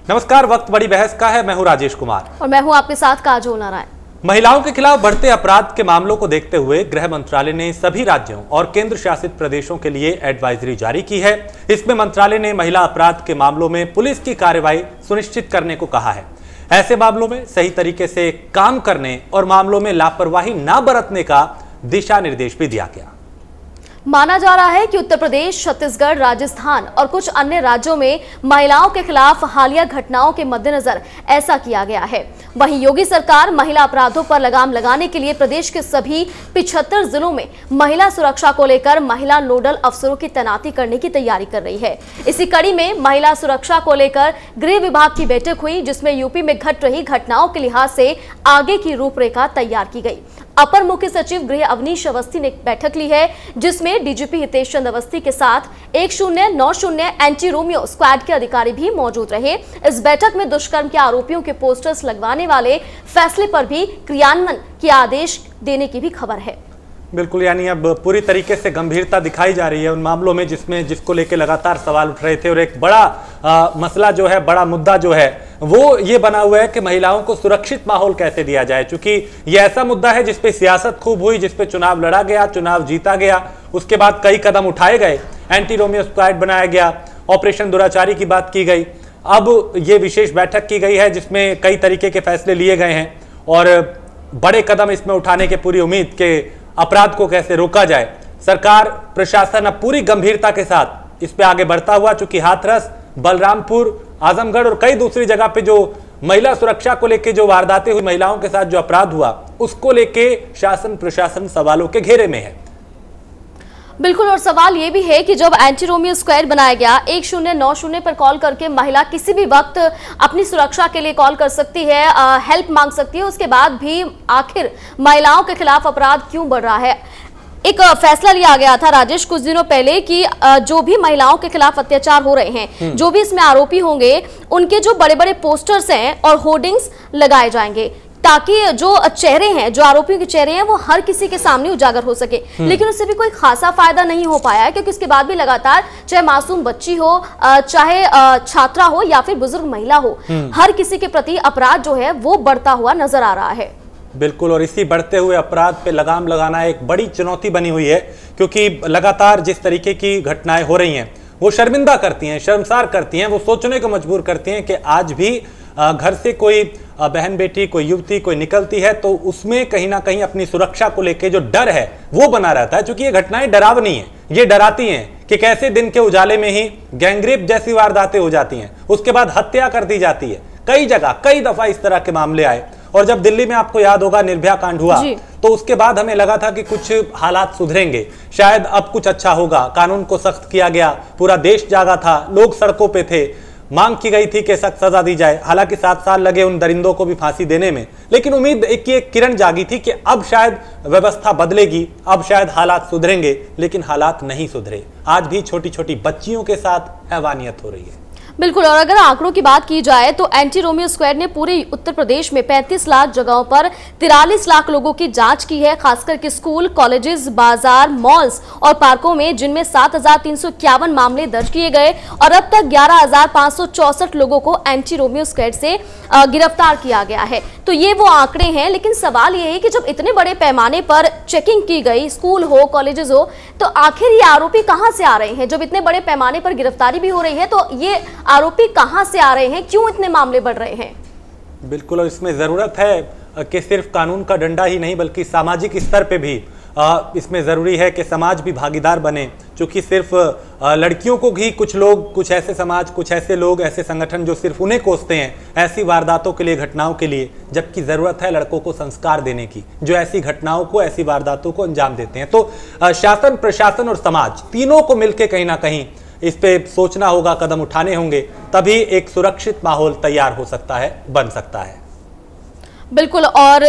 नमस्कार, वक्त बड़ी बहस का है। मैं हूं राजेश कुमार और मैं हूं आपके साथ काजोल नारायण। महिलाओं के खिलाफ बढ़ते अपराध के मामलों को देखते हुए गृह मंत्रालय ने सभी राज्यों और केंद्र शासित प्रदेशों के लिए एडवाइजरी जारी की है। इसमें मंत्रालय ने महिला अपराध के मामलों में पुलिस की कार्रवाई सुनिश्चित करने को कहा है। ऐसे मामलों में सही तरीके से काम करने और मामलों में लापरवाही न बरतने का दिशा निर्देश भी दिया गया। माना जा रहा है कि उत्तर प्रदेश, छत्तीसगढ़, राजस्थान और कुछ अन्य राज्यों में महिलाओं के खिलाफ हालिया घटनाओं के मद्देनजर ऐसा किया गया है। वहीं योगी सरकार महिला अपराधों पर लगाम लगाने के लिए प्रदेश के सभी 75 जिलों में महिला सुरक्षा को लेकर महिला नोडल अफसरों की तैनाती करने की तैयारी कर रही है। इसी कड़ी में महिला सुरक्षा को लेकर गृह विभाग की बैठक हुई, जिसमें यूपी में घट रही घटनाओं के लिहाज से आगे की रूपरेखा तैयार की गई। अपर मुख्य सचिव गृह अवनीश अवस्थी ने बैठक ली है, जिसमें डीजीपी हितेश चंद अवस्थी के साथ 1090 एंटी रोमियो स्क्वाड के अधिकारी भी मौजूद रहे। इस बैठक में दुष्कर्म के आरोपियों के पोस्टर्स लगवाने वाले फैसले पर भी क्रियान्वयन के आदेश देने की भी खबर है। बिल्कुल, यानी अब पूरी तरीके से गंभीरता दिखाई जा रही है उन मामलों में जिसको लेकर लगातार सवाल उठ रहे थे। और एक बड़ा मसला जो है, बड़ा मुद्दा जो है वो ये बना हुआ है कि महिलाओं को सुरक्षित माहौल कैसे दिया जाए। चूंकि ये ऐसा मुद्दा है जिसपे सियासत खूब हुई, जिसपे चुनाव लड़ा गया, चुनाव जीता गया, उसके बाद कई कदम उठाए गए, एंटी रोमियो स्क्वाड बनाया गया, ऑपरेशन दुराचारी की बात की गई। अब ये विशेष बैठक की गई है जिसमें कई तरीके के फैसले लिए गए हैं और बड़े कदम इसमें उठाने की पूरी उम्मीद के अपराध को कैसे रोका जाए। सरकार, प्रशासन अब पूरी गंभीरता के साथ इस पे आगे बढ़ता हुआ, चूंकि हाथरस, बलरामपुर, आजमगढ़ और कई दूसरी जगह पे जो महिला सुरक्षा को लेके जो वारदातें हुई, महिलाओं के साथ जो अपराध हुआ, उसको लेके शासन प्रशासन सवालों के घेरे में है। बिल्कुल, और सवाल ये भी है कि जब एंटी रोमियो स्क्वाड बनाया गया, 1090 पर कॉल करके महिला किसी भी वक्त अपनी सुरक्षा के लिए कॉल कर सकती है, हेल्प मांग सकती है, उसके बाद भी आखिर महिलाओं के खिलाफ अपराध क्यों बढ़ रहा है? एक फैसला लिया गया था राजेश कुछ दिनों पहले कि जो भी महिलाओं के खिलाफ अत्याचार हो रहे हैं, जो भी इसमें आरोपी होंगे, उनके जो बड़े बड़े पोस्टर्स हैं और होर्डिंग्स लगाए जाएंगे, ताकि जो चेहरे हैं, जो आरोपियों के चेहरे हैं, वो हर किसी के सामने उजागर हो सके। लेकिन उससे भी कोई खासा फायदा नहीं हो पाया है, क्योंकि उसके बाद भी लगातार, चाहे मासूम बच्ची हो, चाहे छात्रा हो या फिर बुजुर्ग महिला हो, हर किसी के प्रति अपराध जो है वो बढ़ता हुआ नजर आ रहा है। बिल्कुल, और इसी बढ़ते हुए अपराध पे लगाम लगाना एक बड़ी चुनौती बनी हुई है, क्योंकि लगातार जिस तरीके की घटनाएं हो रही हैं वो शर्मिंदा करती हैं, शर्मसार करती हैं, वो सोचने को मजबूर करती हैं कि आज भी घर से कोई बहन बेटी, कोई युवती, कोई निकलती है तो उसमें कहीं ना कहीं अपनी सुरक्षा को लेके जो डर है वो बना रहता है। क्योंकि ये घटनाएं डरावनी हैं, ये डराती हैं कि कैसे दिन के उजाले में ही गैंगरेप जैसी वारदातें हो जाती हैं, उसके बाद हत्या कर दी जाती है। कई जगह कई दफा इस तरह के मामले आए, और जब दिल्ली में आपको याद होगा निर्भया कांड हुआ तो उसके बाद हमें लगा था कि कुछ हालात सुधरेंगे, शायद अब कुछ अच्छा होगा, कानून को सख्त किया गया, पूरा देश जागा था, लोग सड़कों पे थे, मांग की गई थी कि सख्त सजा दी जाए। हालांकि 7 साल लगे उन दरिंदों को भी फांसी देने में, लेकिन उम्मीद एक किरण जागी थी कि अब शायद व्यवस्था बदलेगी, अब शायद हालात सुधरेंगे, लेकिन हालात नहीं सुधरे। आज भी छोटी छोटी बच्चियों के साथ हैवानियत हो रही है। बिल्कुल, और अगर आंकड़ों की बात की जाए तो एंटी रोमियो स्क्वाड ने पूरे उत्तर प्रदेश में 35 लाख जगहों पर 43 लाख लोगों की जांच की है, खासकर के स्कूल, कॉलेजेस, बाजार, मॉल्स और पार्कों में, जिनमें 7,351 मामले दर्ज किए गए और अब तक 11,564 लोगों को एंटी रोमियो स्क्वाड से गिरफ्तार किया गया है। तो ये वो आंकड़े हैं, लेकिन सवाल ये है कि जब इतने बड़े पैमाने पर चेकिंग की गई, स्कूल हो, कॉलेजेस हो, तो आखिर ये आरोपी कहां से आ रहे हैं? जब इतने बड़े पैमाने पर गिरफ्तारी भी हो रही है तो ये आरोपी कहां से आ रहे हैं? क्यों इतने मामले बढ़ रहे हैं? बिल्कुल, और इसमें जरूरत है कि सिर्फ कानून का डंडा ही नहीं बल्कि सामाजिक स्तर पे भी इसमें ज़रूरी है कि समाज भी भागीदार बने। क्योंकि सिर्फ लड़कियों को ही कुछ लोग, कुछ ऐसे समाज, कुछ ऐसे लोग, ऐसे संगठन जो सिर्फ उन्हें कोसते हैं ऐसी वारदातों के लिए, घटनाओं के लिए, जबकि ज़रूरत है लड़कों को संस्कार देने की, जो ऐसी घटनाओं को, ऐसी वारदातों को अंजाम देते हैं। तो शासन, प्रशासन और समाज तीनों को मिलकर कहीं ना कहीं इस पे सोचना होगा, कदम उठाने होंगे, तभी एक सुरक्षित माहौल तैयार हो सकता है, बन सकता है। बिल्कुल, और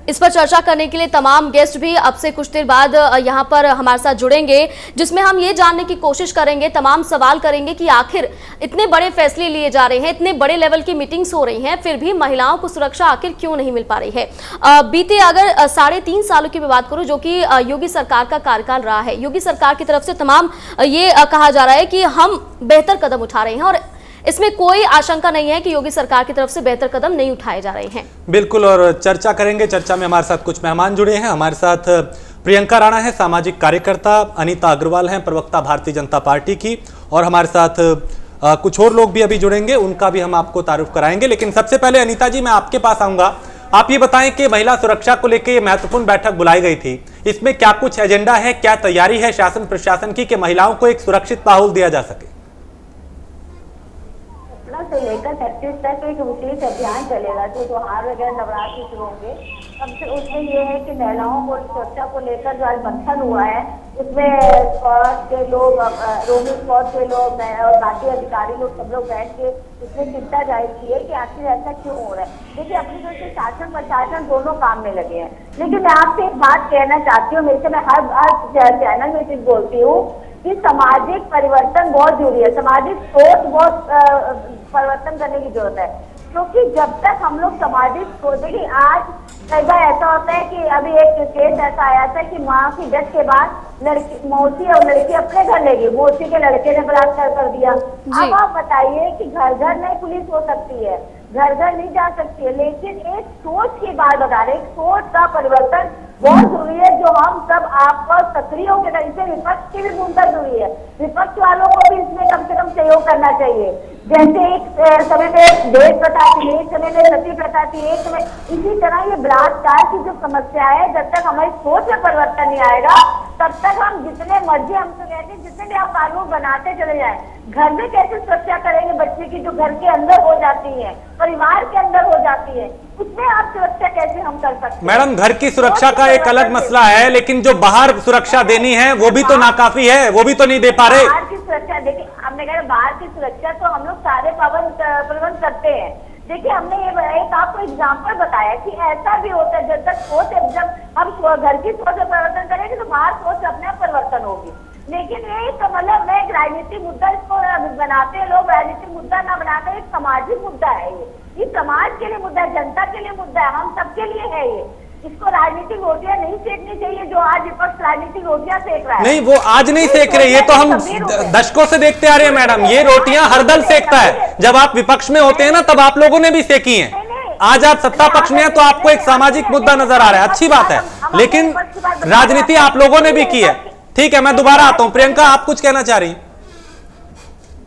इस पर चर्चा करने के लिए तमाम गेस्ट भी अब से कुछ देर बाद यहाँ पर हमारे साथ जुड़ेंगे, जिसमें हम ये जानने की कोशिश करेंगे, तमाम सवाल करेंगे कि आखिर इतने बड़े फैसले लिए जा रहे हैं, इतने बड़े लेवल की मीटिंग्स हो रही हैं, फिर भी महिलाओं को सुरक्षा आखिर क्यों नहीं मिल पा रही है। बीते अगर 3.5 सालों की बात करूं, जो कि योगी सरकार का कार्यकाल रहा है, योगी सरकार की तरफ से तमाम ये कहा जा रहा है कि हम बेहतर कदम उठा रहे हैं और इसमें कोई आशंका नहीं है कि योगी सरकार की तरफ से बेहतर कदम नहीं उठाए जा रहे हैं। बिल्कुल, और चर्चा करेंगे। चर्चा में हमारे साथ कुछ मेहमान जुड़े हैं। हमारे साथ प्रियंका राणा है, सामाजिक कार्यकर्ता, अनीता अग्रवाल हैं, प्रवक्ता भारतीय जनता पार्टी की, और हमारे साथ कुछ और लोग भी अभी जुड़ेंगे, उनका भी हम आपको तारुफ कराएंगे। लेकिन सबसे पहले अनीता जी, मैं आपके पास आऊंगा। आप ये बताएं कि महिला सुरक्षा को लेकर ये महत्वपूर्ण बैठक बुलाई गई थी, इसमें क्या कुछ एजेंडा है, क्या तैयारी है शासन प्रशासन की कि महिलाओं को एक सुरक्षित माहौल दिया जा सके? से लेकर 36 तक एक विशेष अभियान चलेगा जो त्योहार वगैरह नवरात्रि शुरू होंगे। सबसे उसमें ये है कि महिलाओं को सुरक्षा को लेकर जो आज मंथन हुआ है उसमें स्क्वाड के लोग, रोमी स्क्वाड के लोग और बाकी अधिकारी लोग सब लोग बैठ के उसमें चिंता जाहिर की है कि आखिर ऐसा क्यों हो रहा है। देखिए, अपनी तरफ से शासन प्रशासन दोनों काम में लगे हैं, लेकिन मैं आपसे एक बात कहना चाहती हूँ। मेरे से मैं हर चैनल में चीज बोलती हूँ कि सामाजिक परिवर्तन बहुत जरूरी है, सामाजिक सोच बहुत परिवर्तन करने की जरूरत है। क्योंकि जब तक हम लोग सामाजिक सोच, देखिए आज कई बार ऐसा होता है कि अभी एक केस ऐसा आया था कि माँ की डेथ के बाद लड़की, मौसी और लड़की अपने घर ले गई, मौसी के लड़के ने बलात्कार कर दिया। अब आप बताइए कि घर घर नहीं पुलिस हो सकती है, घर घर नहीं जा सकती है, लेकिन एक सोच की बात बता रहे, एक सोच का परिवर्तन बहुत जरूरी है जो हम सब आपको सक्रिय होकर करें। इससे विपक्ष की भी भूमिका जरूरी है, विपक्ष वालों को भी इसमें कम से कम सहयोग करना चाहिए। जैसे एक समय में देश प्रथा थी, एक समय में सती प्रथा थी, एक समय इसी तरह ये बलात्कार की जो समस्या है, जब तक हमारी सोच में परिवर्तन नहीं आएगा तब तक हम जितने मर्जी, हम तो कहते हैं जितने भी आप कानून बनाते चले जाएं, घर में कैसे सुरक्षा करेंगे बच्चे की जो घर के अंदर हो जाती है, परिवार के अंदर हो जाती है, उसमें आप सुरक्षा कैसे हम कर सकते हैं? मैडम, घर की सुरक्षा का एक अलग मसला है, लेकिन जो बाहर सुरक्षा देनी है वो भी तो नाकाफी है, वो भी तो नहीं दे पा रहे। बाहर की सुरक्षा, देखिए हमने कहा बाहर की सुरक्षा तो हम लोग सारे प्रबंध करते हैं। देखिए, हमने ये एक आपको एग्जाम्पल बताया कि ऐसा भी होता है, जब तक सोच, जब हम घर की सोच में परिवर्तन करेंगे तो बाहर सोच अपने आप परिवर्तन होगी। लेकिन ये तो मतलब मैं एक राजनीतिक मुद्दा इसको बनाते हैं लोग, राजनीतिक मुद्दा ना बनाकर एक सामाजिक मुद्दा है ये समाज के लिए मुद्दा है, जनता के लिए मुद्दा है, हम सबके लिए है ये। इसको राजनीतिक रोटियां नहीं सेकनी चाहिए जो आज विपक्ष राजनीतिक रोटियां सेक रहा है। नहीं, वो आज नहीं सेक रहे, ये तो हम दशकों से देखते आ रहे हैं मैडम। ये रोटियां हर दल सेकता है, जब आप विपक्ष में होते हैं ना तब आप लोगों ने भी सेकी हैं। आज आप सत्ता पक्ष में हैं तो आपको एक सामाजिक मुद्दा नजर आ रहा है, अच्छी बात है, लेकिन राजनीति आप लोगों ने भी की है। ठीक है, मैं दोबारा आता हूँ। प्रियंका, आप कुछ कहना चाह रही हैं?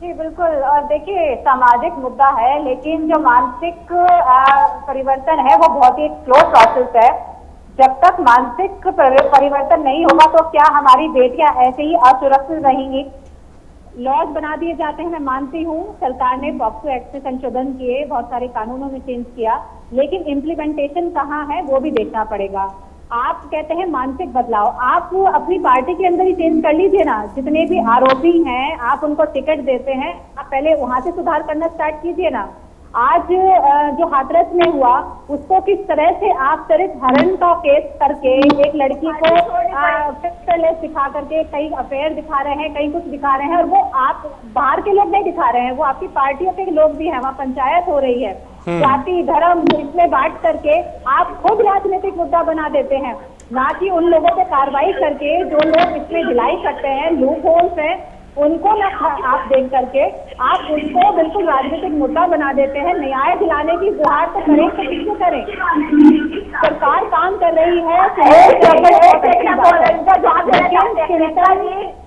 जी बिल्कुल, और देखिए सामाजिक मुद्दा है, लेकिन जो मानसिक परिवर्तन है वो बहुत ही स्लो प्रोसेस है। जब तक मानसिक परिवर्तन नहीं होगा तो क्या हमारी बेटियां ऐसे ही असुरक्षित रहेंगी? लॉज बना दिए जाते हैं, मैं मानती हूँ सरकार ने पॉक्सो एक्ट में संशोधन किए, बहुत सारे कानूनों में चेंज किया, लेकिन इम्प्लीमेंटेशन कहाँ है वो भी देखना पड़ेगा। आप कहते हैं मानसिक बदलाव, आप अपनी पार्टी के अंदर ही चेंज कर लीजिए ना। जितने भी आरोपी हैं आप उनको टिकट देते हैं, आप पहले वहां से सुधार करना स्टार्ट कीजिए ना। आज जो हाथरस में हुआ उसको किस तरह से आप चरित हरण का केस करके एक लड़की को पिक्चरलेस दिखा करके कई अफेयर दिखा रहे हैं, कई कुछ दिखा रहे हैं, और वो आप बाहर के लोग नहीं दिखा रहे हैं, वो आपकी पार्टियों के लोग भी हैं। वहाँ पंचायत हो रही है, जाति धर्म इसमें बांट करके आप खुद राजनीतिक मुद्दा बना देते हैं, ना कि उन लोगों पे कार्रवाई करके जो लोग इसमें ढिलाई करते हैं, लूप होल्स हैं, उनको ना आप देख करके आप उनको बिल्कुल राजनीतिक मुद्दा बना देते हैं। न्याय दिलाने की गुहार तो करें, तो किसको करें? सरकार काम कर रही है,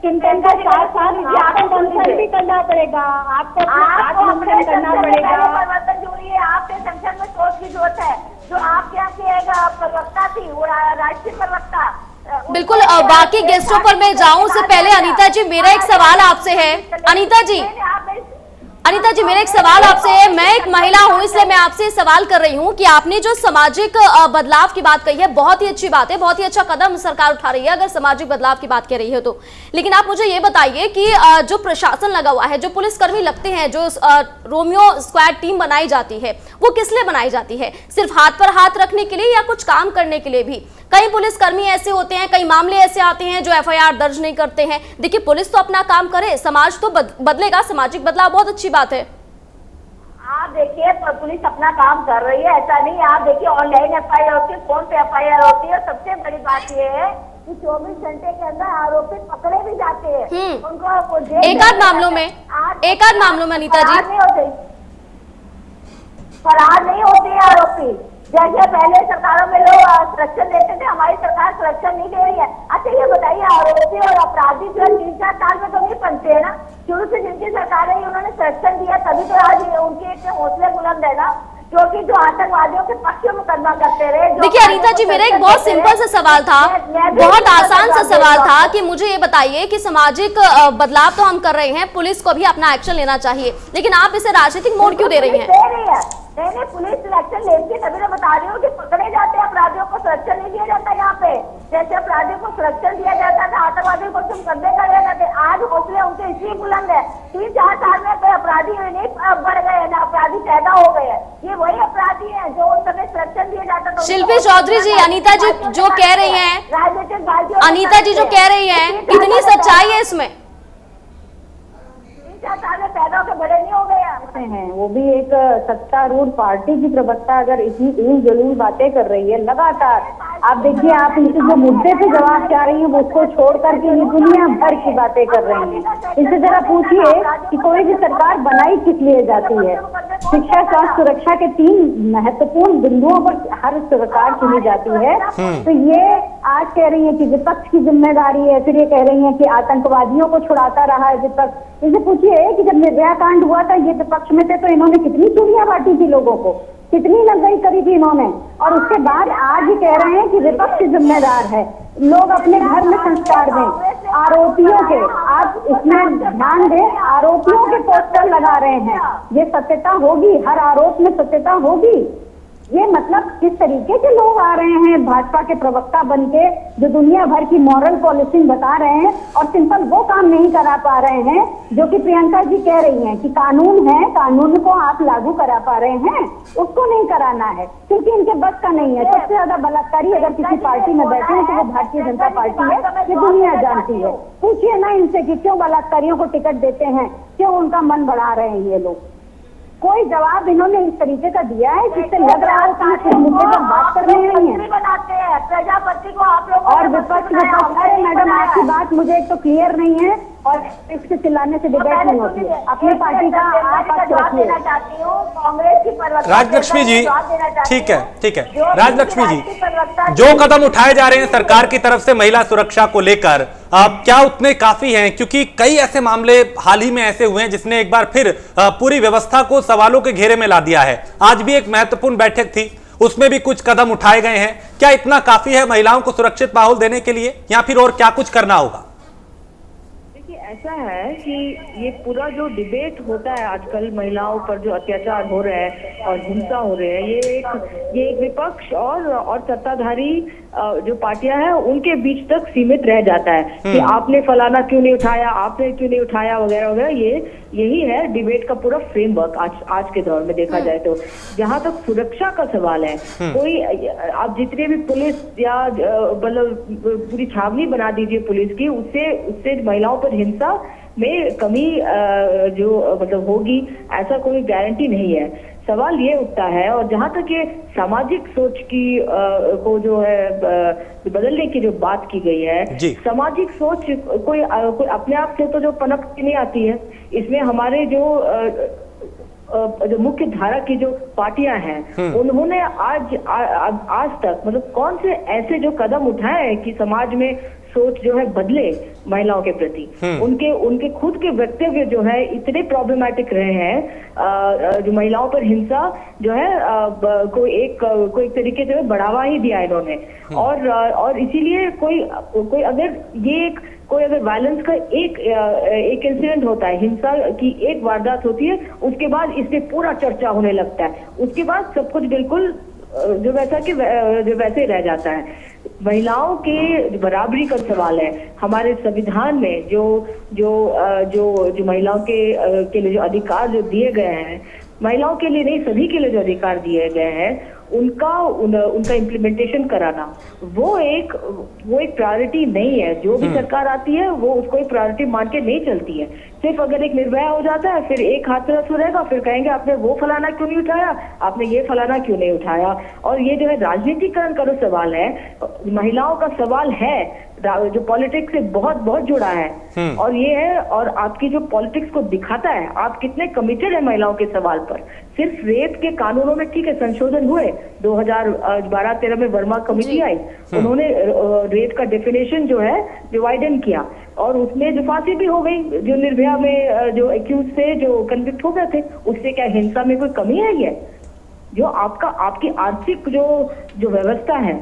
चिंतन का साथ साथ आपको मंथन भी करना पड़ेगा, आपको आत्ममंथन करना पड़ेगा। परिवर्तन जरूरी है, आपके संगठन में सोच की जरूरत है। जो आपके यहाँ की प्रवक्ता थी वो राष्ट्रीय प्रवक्ता, बिल्कुल। बाकी गेस्टों पर मैं जाऊं उससे पहले अनीता जी, मेरा एक सवाल आपसे है। अनीता जी मेरा एक सवाल आपसे है, मैं एक महिला हूं इसलिए मैं आपसे सवाल कर रही हूं कि आपने जो सामाजिक बदलाव की बात कही है, बहुत ही अच्छी बात है, बहुत ही अच्छा कदम सरकार उठा रही है अगर सामाजिक बदलाव की बात कर रही है तो। लेकिन आप मुझे ये बताइए कि जो प्रशासन लगा हुआ है, जो पुलिसकर्मी लगते हैं, जो रोमियो स्क्वाड टीम बनाई जाती है, वो किस लिए बनाई जाती है? सिर्फ हाथ पर हाथ रखने के लिए या कुछ काम करने के लिए भी? कई पुलिसकर्मी ऐसे होते हैं, कई मामले ऐसे आते हैं जो एफआईआर दर्ज नहीं करते हैं। देखिए, पुलिस तो अपना काम करे, समाज तो बदलेगा, सामाजिक बदलाव बहुत अच्छी बात है। आप देखिए पुलिस अपना काम कर रही है, ऐसा नहीं। आप देखिए ऑनलाइन एफआईआर होती है, फोन पे एफआईआर होती है। सबसे बड़ी बात यह है कि 24 घंटे के अंदर आरोपी पकड़े भी जाते हैं। उनको एक आध मामलों में अनीता जी फरार नहीं होते हैं आरोपी। जैसे पहले सरकारों में लोग संरक्षण देते थे, हमारी सरकार संरक्षण नहीं दे रही है। अच्छा ये बताइए, आरोपी और अपराधी जो 3-4 साल में तो नहीं बनते है ना। शुरू से जिनकी सरकार है उन्होंने संरक्षण दिया, तभी तो आज उनके इतने हौसले बुलंद है ना, क्योंकि जो आतंकवादियों के पक्ष में मुकदमा करते रहे। देखिए अनीता जी, मेरा एक बहुत सिंपल सा सवाल था, बहुत आसान सा सवाल था कि मुझे ये बताइए कि सामाजिक बदलाव तो हम कर रहे हैं, पुलिस को भी अपना एक्शन लेना चाहिए, लेकिन आप इसे राजनीतिक मोड़ क्यों दे रही हैं? नहीं, पुलिस एक्शन लेती है, तभी तो बता रही हूँ कि पकड़े जाते हैं अपराधियों को संरक्षण नहीं दिया जाता। यहाँ पे जैसे अपराधियों को संरक्षण दिया जाता था, आतंकवादियों को तुम मुकदमे कर जाते, आज हौसले उनके इसलिए बुलंद है। 3-4 साल में कोई अपराधी नहीं बढ़ गए ना, अपराधी पैदा हो गए। ये वही अपराधी है जो उस समय संरक्षण दिया जाता था। शिल्पी चौधरी जी, अनीता जी जो कह रही हैं, राजनीतिक पार्टियों, अनीता जी जो कह रही हैं, कितनी सच्चाई है इसमें? 3-4 साल में पैदा होकर बड़े नहीं हो गए हैं। वो भी एक सत्तारूढ़ पार्टी की प्रवक्ता अगर इतनी ऊल जलूल बातें कर रही है लगातार, आप देखिए, आप इनसे जो मुद्दे पे जवाब चाह रही हैं वो उसको छोड़ करके ये दुनिया भर की बातें कर रही हैं। इनसे जरा पूछिए कि कोई भी सरकार बनाई किस लिए जाती है। शिक्षा, स्वास्थ्य, सुरक्षा के 3 महत्वपूर्ण बिंदुओं पर हर सरकार चुनी जाती है। तो ये आज कह रही है कि विपक्ष की जिम्मेदारी है, फिर ये कह रही है कि आतंकवादियों को छुड़ाता रहा है विपक्ष। इनसे पूछिए कि जब निर्भया कांड हुआ था, ये विपक्ष में थे, तो इन्होंने कितनी चूड़ियां बांटी थी लोगों को, कितनी नंगाई करी थी इन्होंने, और उसके बाद आज ही कह रहे हैं कि विपक्ष जिम्मेदार है। लोग अपने घर में संस्कार दें। आरोपियों के, आप इसमें ध्यान दें, आरोपियों के पोस्टर लगा रहे हैं, ये सत्यता होगी, हर आरोप में सत्यता होगी। ये मतलब किस तरीके के लोग आ रहे हैं भाजपा के प्रवक्ता बनके, जो दुनिया भर की मॉरल पॉलिसिंग बता रहे हैं और सिंपल वो काम नहीं करा पा रहे हैं जो कि प्रियंका जी कह रही हैं कि कानून है, कानून को आप लागू करा पा रहे हैं, उसको नहीं कराना है क्योंकि इनके बस का नहीं है। सबसे ज्यादा बलात्कारी अगर किसी पार्टी में बैठे हैं तो वो भारतीय जनता पार्टी है, ये दुनिया जानती है। पूछिए ना इनसे कि क्यों बलात्कारियों को टिकट देते हैं, क्यों उनका मन बढ़ा रहे हैं ये लोग। कोई जवाब इन्होंने इस तरीके का दिया है जिससे लग रहा है कि इस मुद्दे पर बात कर रहे हैं। बनाते हैं प्रजापति को आप लोग और विपक्ष अरे मैडम, आपकी बात मुझे एक तो क्लियर नहीं है और इसके चिल्लाने से डिबेट नहीं होती है। अपनी पार्टी का आप जवाब देना चाहती हूँ कांग्रेस की प्रवक्ता राजलक्ष्मी जी, ठीक है राजलक्ष्मी जी, जो कदम उठाए जा रहे हैं सरकार की तरफ से महिला सुरक्षा को लेकर, क्या उतने काफी हैं? क्योंकि कई ऐसे मामले हाल ही में ऐसे हुए हैं जिसने एक बार फिर पूरी व्यवस्था को सवालों के घेरे में ला दिया है। आज भी एक महत्वपूर्ण बैठक थी, उसमें भी कुछ कदम उठाए गए हैं। क्या इतना काफी है महिलाओं को सुरक्षित माहौल देने के लिए, या फिर और क्या कुछ करना होगा? ऐसा है कि ये पूरा जो डिबेट होता है आजकल महिलाओं पर जो अत्याचार हो रहे हैं और हिंसा हो रहे हैं, ये एक विपक्ष और सत्ताधारी जो पार्टियां हैं उनके बीच तक सीमित रह जाता है कि आपने फलाना क्यों नहीं उठाया, आपने क्यों नहीं उठाया वगैरह वगैरह। यही है डिबेट का पूरा फ्रेमवर्क आज के दौर में देखा जाए तो। जहां तक सुरक्षा का सवाल है, कोई आप जितने भी पुलिस या मतलब पूरी छावनी बना दीजिए पुलिस की, उससे महिलाओं पर हिंसा में कमी जो मतलब होगी, ऐसा कोई गारंटी नहीं है। सवाल ये उठता है, और जहां तक ये सामाजिक सोच की को जो है बदलने की जो बात की गई है, सामाजिक सोच कोई अपने आप से तो जो पनप के नहीं आती है। इसमें हमारे जो मुख्य धारा की जो पार्टियां हैं उन्होंने आज तक मतलब कौन से ऐसे जो कदम उठाए हैं कि समाज में सोच जो है बदले महिलाओं के प्रति। उनके खुद के वक्तव्य जो है इतने प्रॉब्लमैटिक रहे हैं, जो महिलाओं पर हिंसा जो है कोई एक तरीके से बढ़ावा ही दिया इन्होंने। और इसीलिए कोई अगर ये कोई अगर वायलेंस का एक इंसिडेंट होता है, हिंसा की एक वारदात होती है, उसके बाद इससे पूरा चर्चा होने लगता है, उसके बाद सब कुछ बिल्कुल जो वैसे रह जाता है। महिलाओं के बराबरी का सवाल है। हमारे संविधान में जो महिलाओं के लिए जो अधिकार जो दिए गए हैं, महिलाओं के लिए नहीं सभी के लिए जो अधिकार दिए गए हैं, उनका इम्प्लीमेंटेशन कराना वो एक प्रायोरिटी नहीं है। जो भी सरकार आती है वो उसको एक प्रायोरिटी मान के नहीं चलती है। सिर्फ अगर एक निर्भया हो जाता है, फिर एक हाथरस हो रहेगा, फिर कहेंगे आपने वो फलाना क्यों नहीं उठाया, आपने ये फलाना क्यों नहीं उठाया। और ये जो है राजनीतिकरण का जो सवाल है, महिलाओं का सवाल है, जो पॉलिटिक्स से बहुत बहुत जुड़ा है। और ये है, और आपकी जो पॉलिटिक्स को दिखाता है आप कितने कमिटेड है महिलाओं के सवाल पर। सिर्फ रेप के कानूनों में ठीक है संशोधन हुए, 2012-13 में वर्मा कमेटी आई, उन्होंने रेप का डेफिनेशन जो है डिवाइडन किया और उसमें जो फांसी भी हो गई, जो निर्भया में जो एक्यूज थे जो कन्विक्ट हो गए थे, उससे क्या हिंसा में कोई कमी आई है? जो आपकी आर्थिक जो व्यवस्था है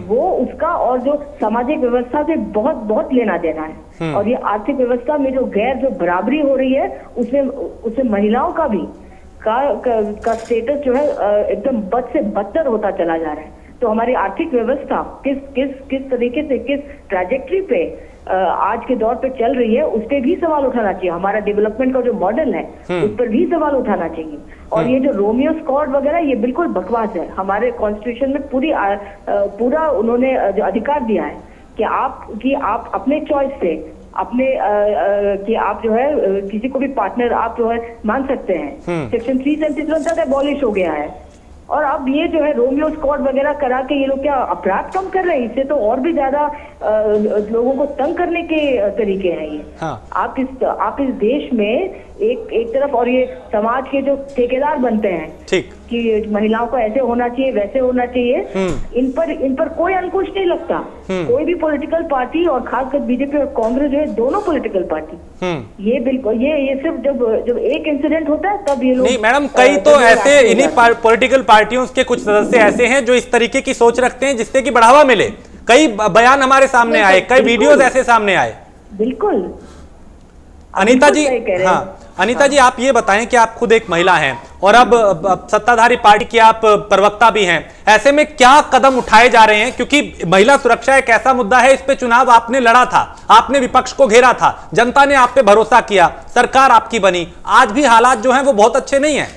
वो उसका और जो सामाजिक व्यवस्था से बहुत बहुत लेना देना है। और ये आर्थिक व्यवस्था में जो बराबरी हो रही है उसमें महिलाओं का भी का स्टेटस जो है एकदम बद से बदतर होता चला जा रहा है। तो हमारी आर्थिक व्यवस्था किस तरीके से, किस ट्रैजेक्टरी पे आज के दौर पे चल रही है, उस पर भी सवाल उठाना चाहिए। हमारा डेवलपमेंट का जो मॉडल है उस पर भी सवाल उठाना चाहिए। और ये जो रोमियो स्क्वाड वगैरह ये बिल्कुल बकवास है। हमारे कॉन्स्टिट्यूशन में पूरा उन्होंने जो अधिकार दिया है कि आप अपने चॉइस से कि आप जो है किसी को भी पार्टनर आप जो है मान सकते हैं। सेक्शन 371 तक एबॉलिश हो गया है। और अब ये जो है रोमियो स्क्वाड वगैरह करा के ये लोग क्या अपराध कम कर रहे हैं? इससे तो और भी ज्यादा लोगों को तंग करने के तरीके हैं ये। हाँ। आप इस देश में एक तरफ, और ये समाज के जो ठेकेदार बनते हैं ठीक कि महिलाओं को ऐसे होना चाहिए वैसे होना चाहिए, इन पर कोई अंकुश नहीं लगता। कोई भी पॉलिटिकल पार्टी और खासकर बीजेपी और कांग्रेस जो है, दोनों पॉलिटिकल पार्टी ये बिल्कुल ये सिर्फ जब एक इंसिडेंट होता है तब ये लोग। नहीं मैडम, कई तो ऐसे इन्हीं पॉलिटिकल पार्टियों के कुछ सदस्य ऐसे हैं जो इस तरीके की सोच रखते हैं जिससे कि बढ़ावा मिले। कई बयान हमारे सामने आए, कई वीडियोस ऐसे सामने आए। बिल्कुल। अनीता जी, हाँ अनीता जी, आप ये बताएं कि आप खुद एक महिला हैं और अब सत्ताधारी पार्टी की आप प्रवक्ता भी हैं, ऐसे में क्या कदम उठाए जा रहे हैं? क्योंकि महिला सुरक्षा एक ऐसा मुद्दा है, इस पे चुनाव आपने लड़ा था, आपने विपक्ष को घेरा था, जनता ने आप पे भरोसा किया, सरकार आपकी बनी, आज भी हालात जो हैं वो बहुत अच्छे नहीं है।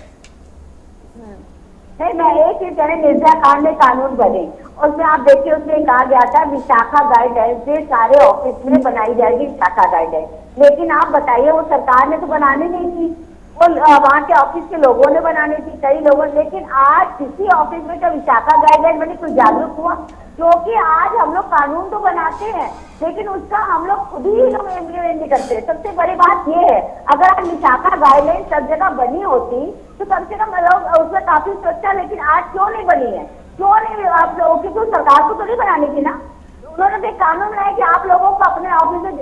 मैं एक चीज कह रही, निर्भया कांड में कानून बने, उसमें आप देखिए उसमें कहा गया था विशाखा गाइडलाइन से सारे ऑफिस में बनाई जाएगी विशाखा गाइडलाइन। लेकिन आप बताइए वो सरकार ने तो बनानी नहीं थी, वो वहाँ के ऑफिस के लोगों ने बनानी थी, कई लोगों। लेकिन आज किसी ऑफिस में क्या विशाखा गाइडलाइन बनी? कोई जागरूक हुआ? क्योंकि आज हम लोग कानून तो बनाते हैं लेकिन उसका हम लोग खुद ही इम्प्लीमेंट नहीं करते। सबसे बड़ी बात ये है, अगर विशाखा गाइडलाइन सब जगह बनी होती तो कम से कम लोग उसमें काफी सुरक्षा, लेकिन आज क्यों नहीं बनी है? क्यों नहीं? आप लोग क्योंकि सरकार को तो नहीं बनानी थी ना। उन्होंने तो कानून बनाया कि आप लोगों को अपने ऑफिस में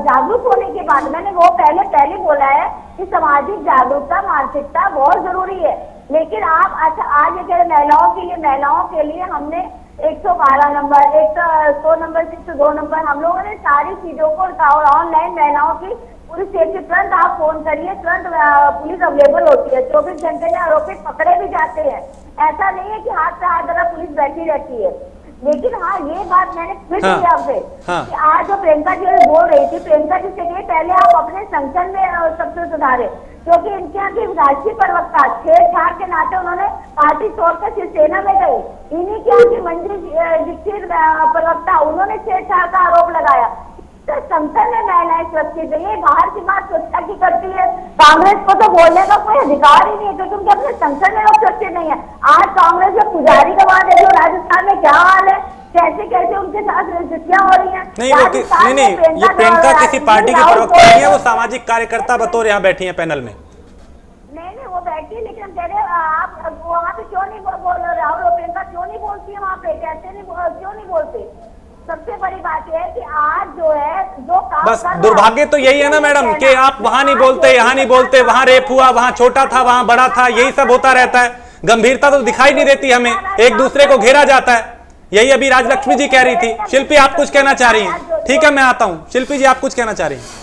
जागरूक होने के बाद, मैंने वो पहले बोला है कि सामाजिक जागरूकता, मानसिकता बहुत जरूरी है। लेकिन आप अच्छा आज ये कह रहे महिलाओं के लिए हमने 112 नंबर, 100 नंबर, 102 नंबर, हम लोगों ने सारी चीजों को ऑनलाइन महिलाओं की पूरी सेफ्टी, तुरंत आप फोन करिए, तुरंत पुलिस अवेलेबल होती है, 24 घंटे में आरोपी पकड़े भी जाते हैं। ऐसा नहीं है कि हाथ से हाथ धरा पुलिस बैठी रहती है। लेकिन हाँ, ये बात मैंने फिर की आपसे कि आज जो प्रियंका जी बोल रही थी, प्रियंका जी से कही पहले आप अपने संगठन में सबसे सुधारे, क्योंकि इनके यहाँ की राष्ट्रीय प्रवक्ता छेड़छाड़ के नाते उन्होंने पार्टी छोड़कर शिवसेना में गई। इन्हीं के यहाँ की मंजरी दीक्षित प्रवक्ता, उन्होंने छेड़छाड़ का आरोप लगाया। संगठन में महिलाएं सुरक्षित है, ये बाहर की बात सुरक्षा की करती है। कांग्रेस को तो बोलने का कोई अधिकार ही नहीं है क्योंकि उनके अपने संगठन में लोग सुरक्षित नहीं है। आज कांग्रेस में पुजारी का बात है, राजस्थान में क्या हाल है, कैसे उनके साथ रजिस्ट्रियां हो रही हैं। नहीं, ये प्रियंका किसी पार्टी की प्रवक्ता नहीं है, वो सामाजिक कार्यकर्ता बतौर यहाँ बैठी है पैनल में। नहीं वो बैठी है, लेकिन हम कह रहे हैं आप वहाँ पे क्यों नहीं बोल रहे? राहुल और प्रियंका क्यों नहीं बोलती है वहाँ पे? कैसे नहीं क्यों नहीं बोलते? सबसे बड़ी बात यह है कि आज जो है जो काम बस दुर्भाग्य तो यही है ना मैडम कि आप वहां नहीं बोलते, यहाँ नहीं बोलते, वहां रेप हुआ, वहां छोटा था, वहां बड़ा था, यही सब होता रहता है। गंभीरता तो दिखाई नहीं देती हमें, एक दूसरे को घेरा जाता है। यही अभी राजलक्ष्मी जी कह रही थी। शिल्पी, आप कुछ कहना चाह रही हैं? ठीक है, मैं आता हूँ। शिल्पी जी, आप कुछ कहना चाह रही हैं?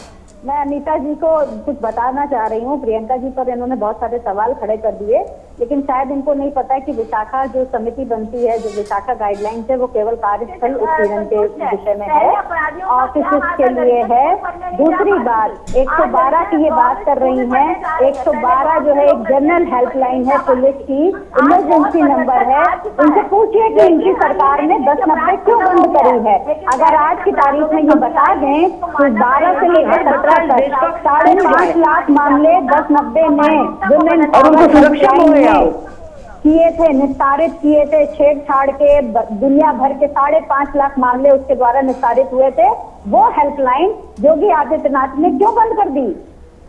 मैं अनीता जी को कुछ बताना चाह रही हूँ। प्रियंका जी पर इन्होंने बहुत सारे सवाल खड़े कर दिए, लेकिन शायद इनको नहीं पता है कि विशाखा जो समिति बनती है, जो विशाखा गाइडलाइंस है, वो केवल कार्यस्थल उत्पीड़न के विषय में है, ऑफिस के लिए है। दूसरी बात, 112 की ये बात कर रही हैं। 112 जो है एक जनरल हेल्पलाइन है, पुलिस की इमरजेंसी नंबर है। उनसे पूछिए कि इनकी सरकार ने 1090 क्यों बंद करी है। अगर आज की तारीख में ये बता दें तो 12 से लेकर 17 5.5 लाख मामले 1090 में वुमेन और उनको सुरक्षा किए थे, निस्तारित किए थे, छेड़छाड़ के दुनिया भर के 5.5 लाख मामले उसके द्वारा निस्तारित हुए थे, वो हेल्पलाइन योगी आदित्यनाथ ने क्यों बंद कर दी?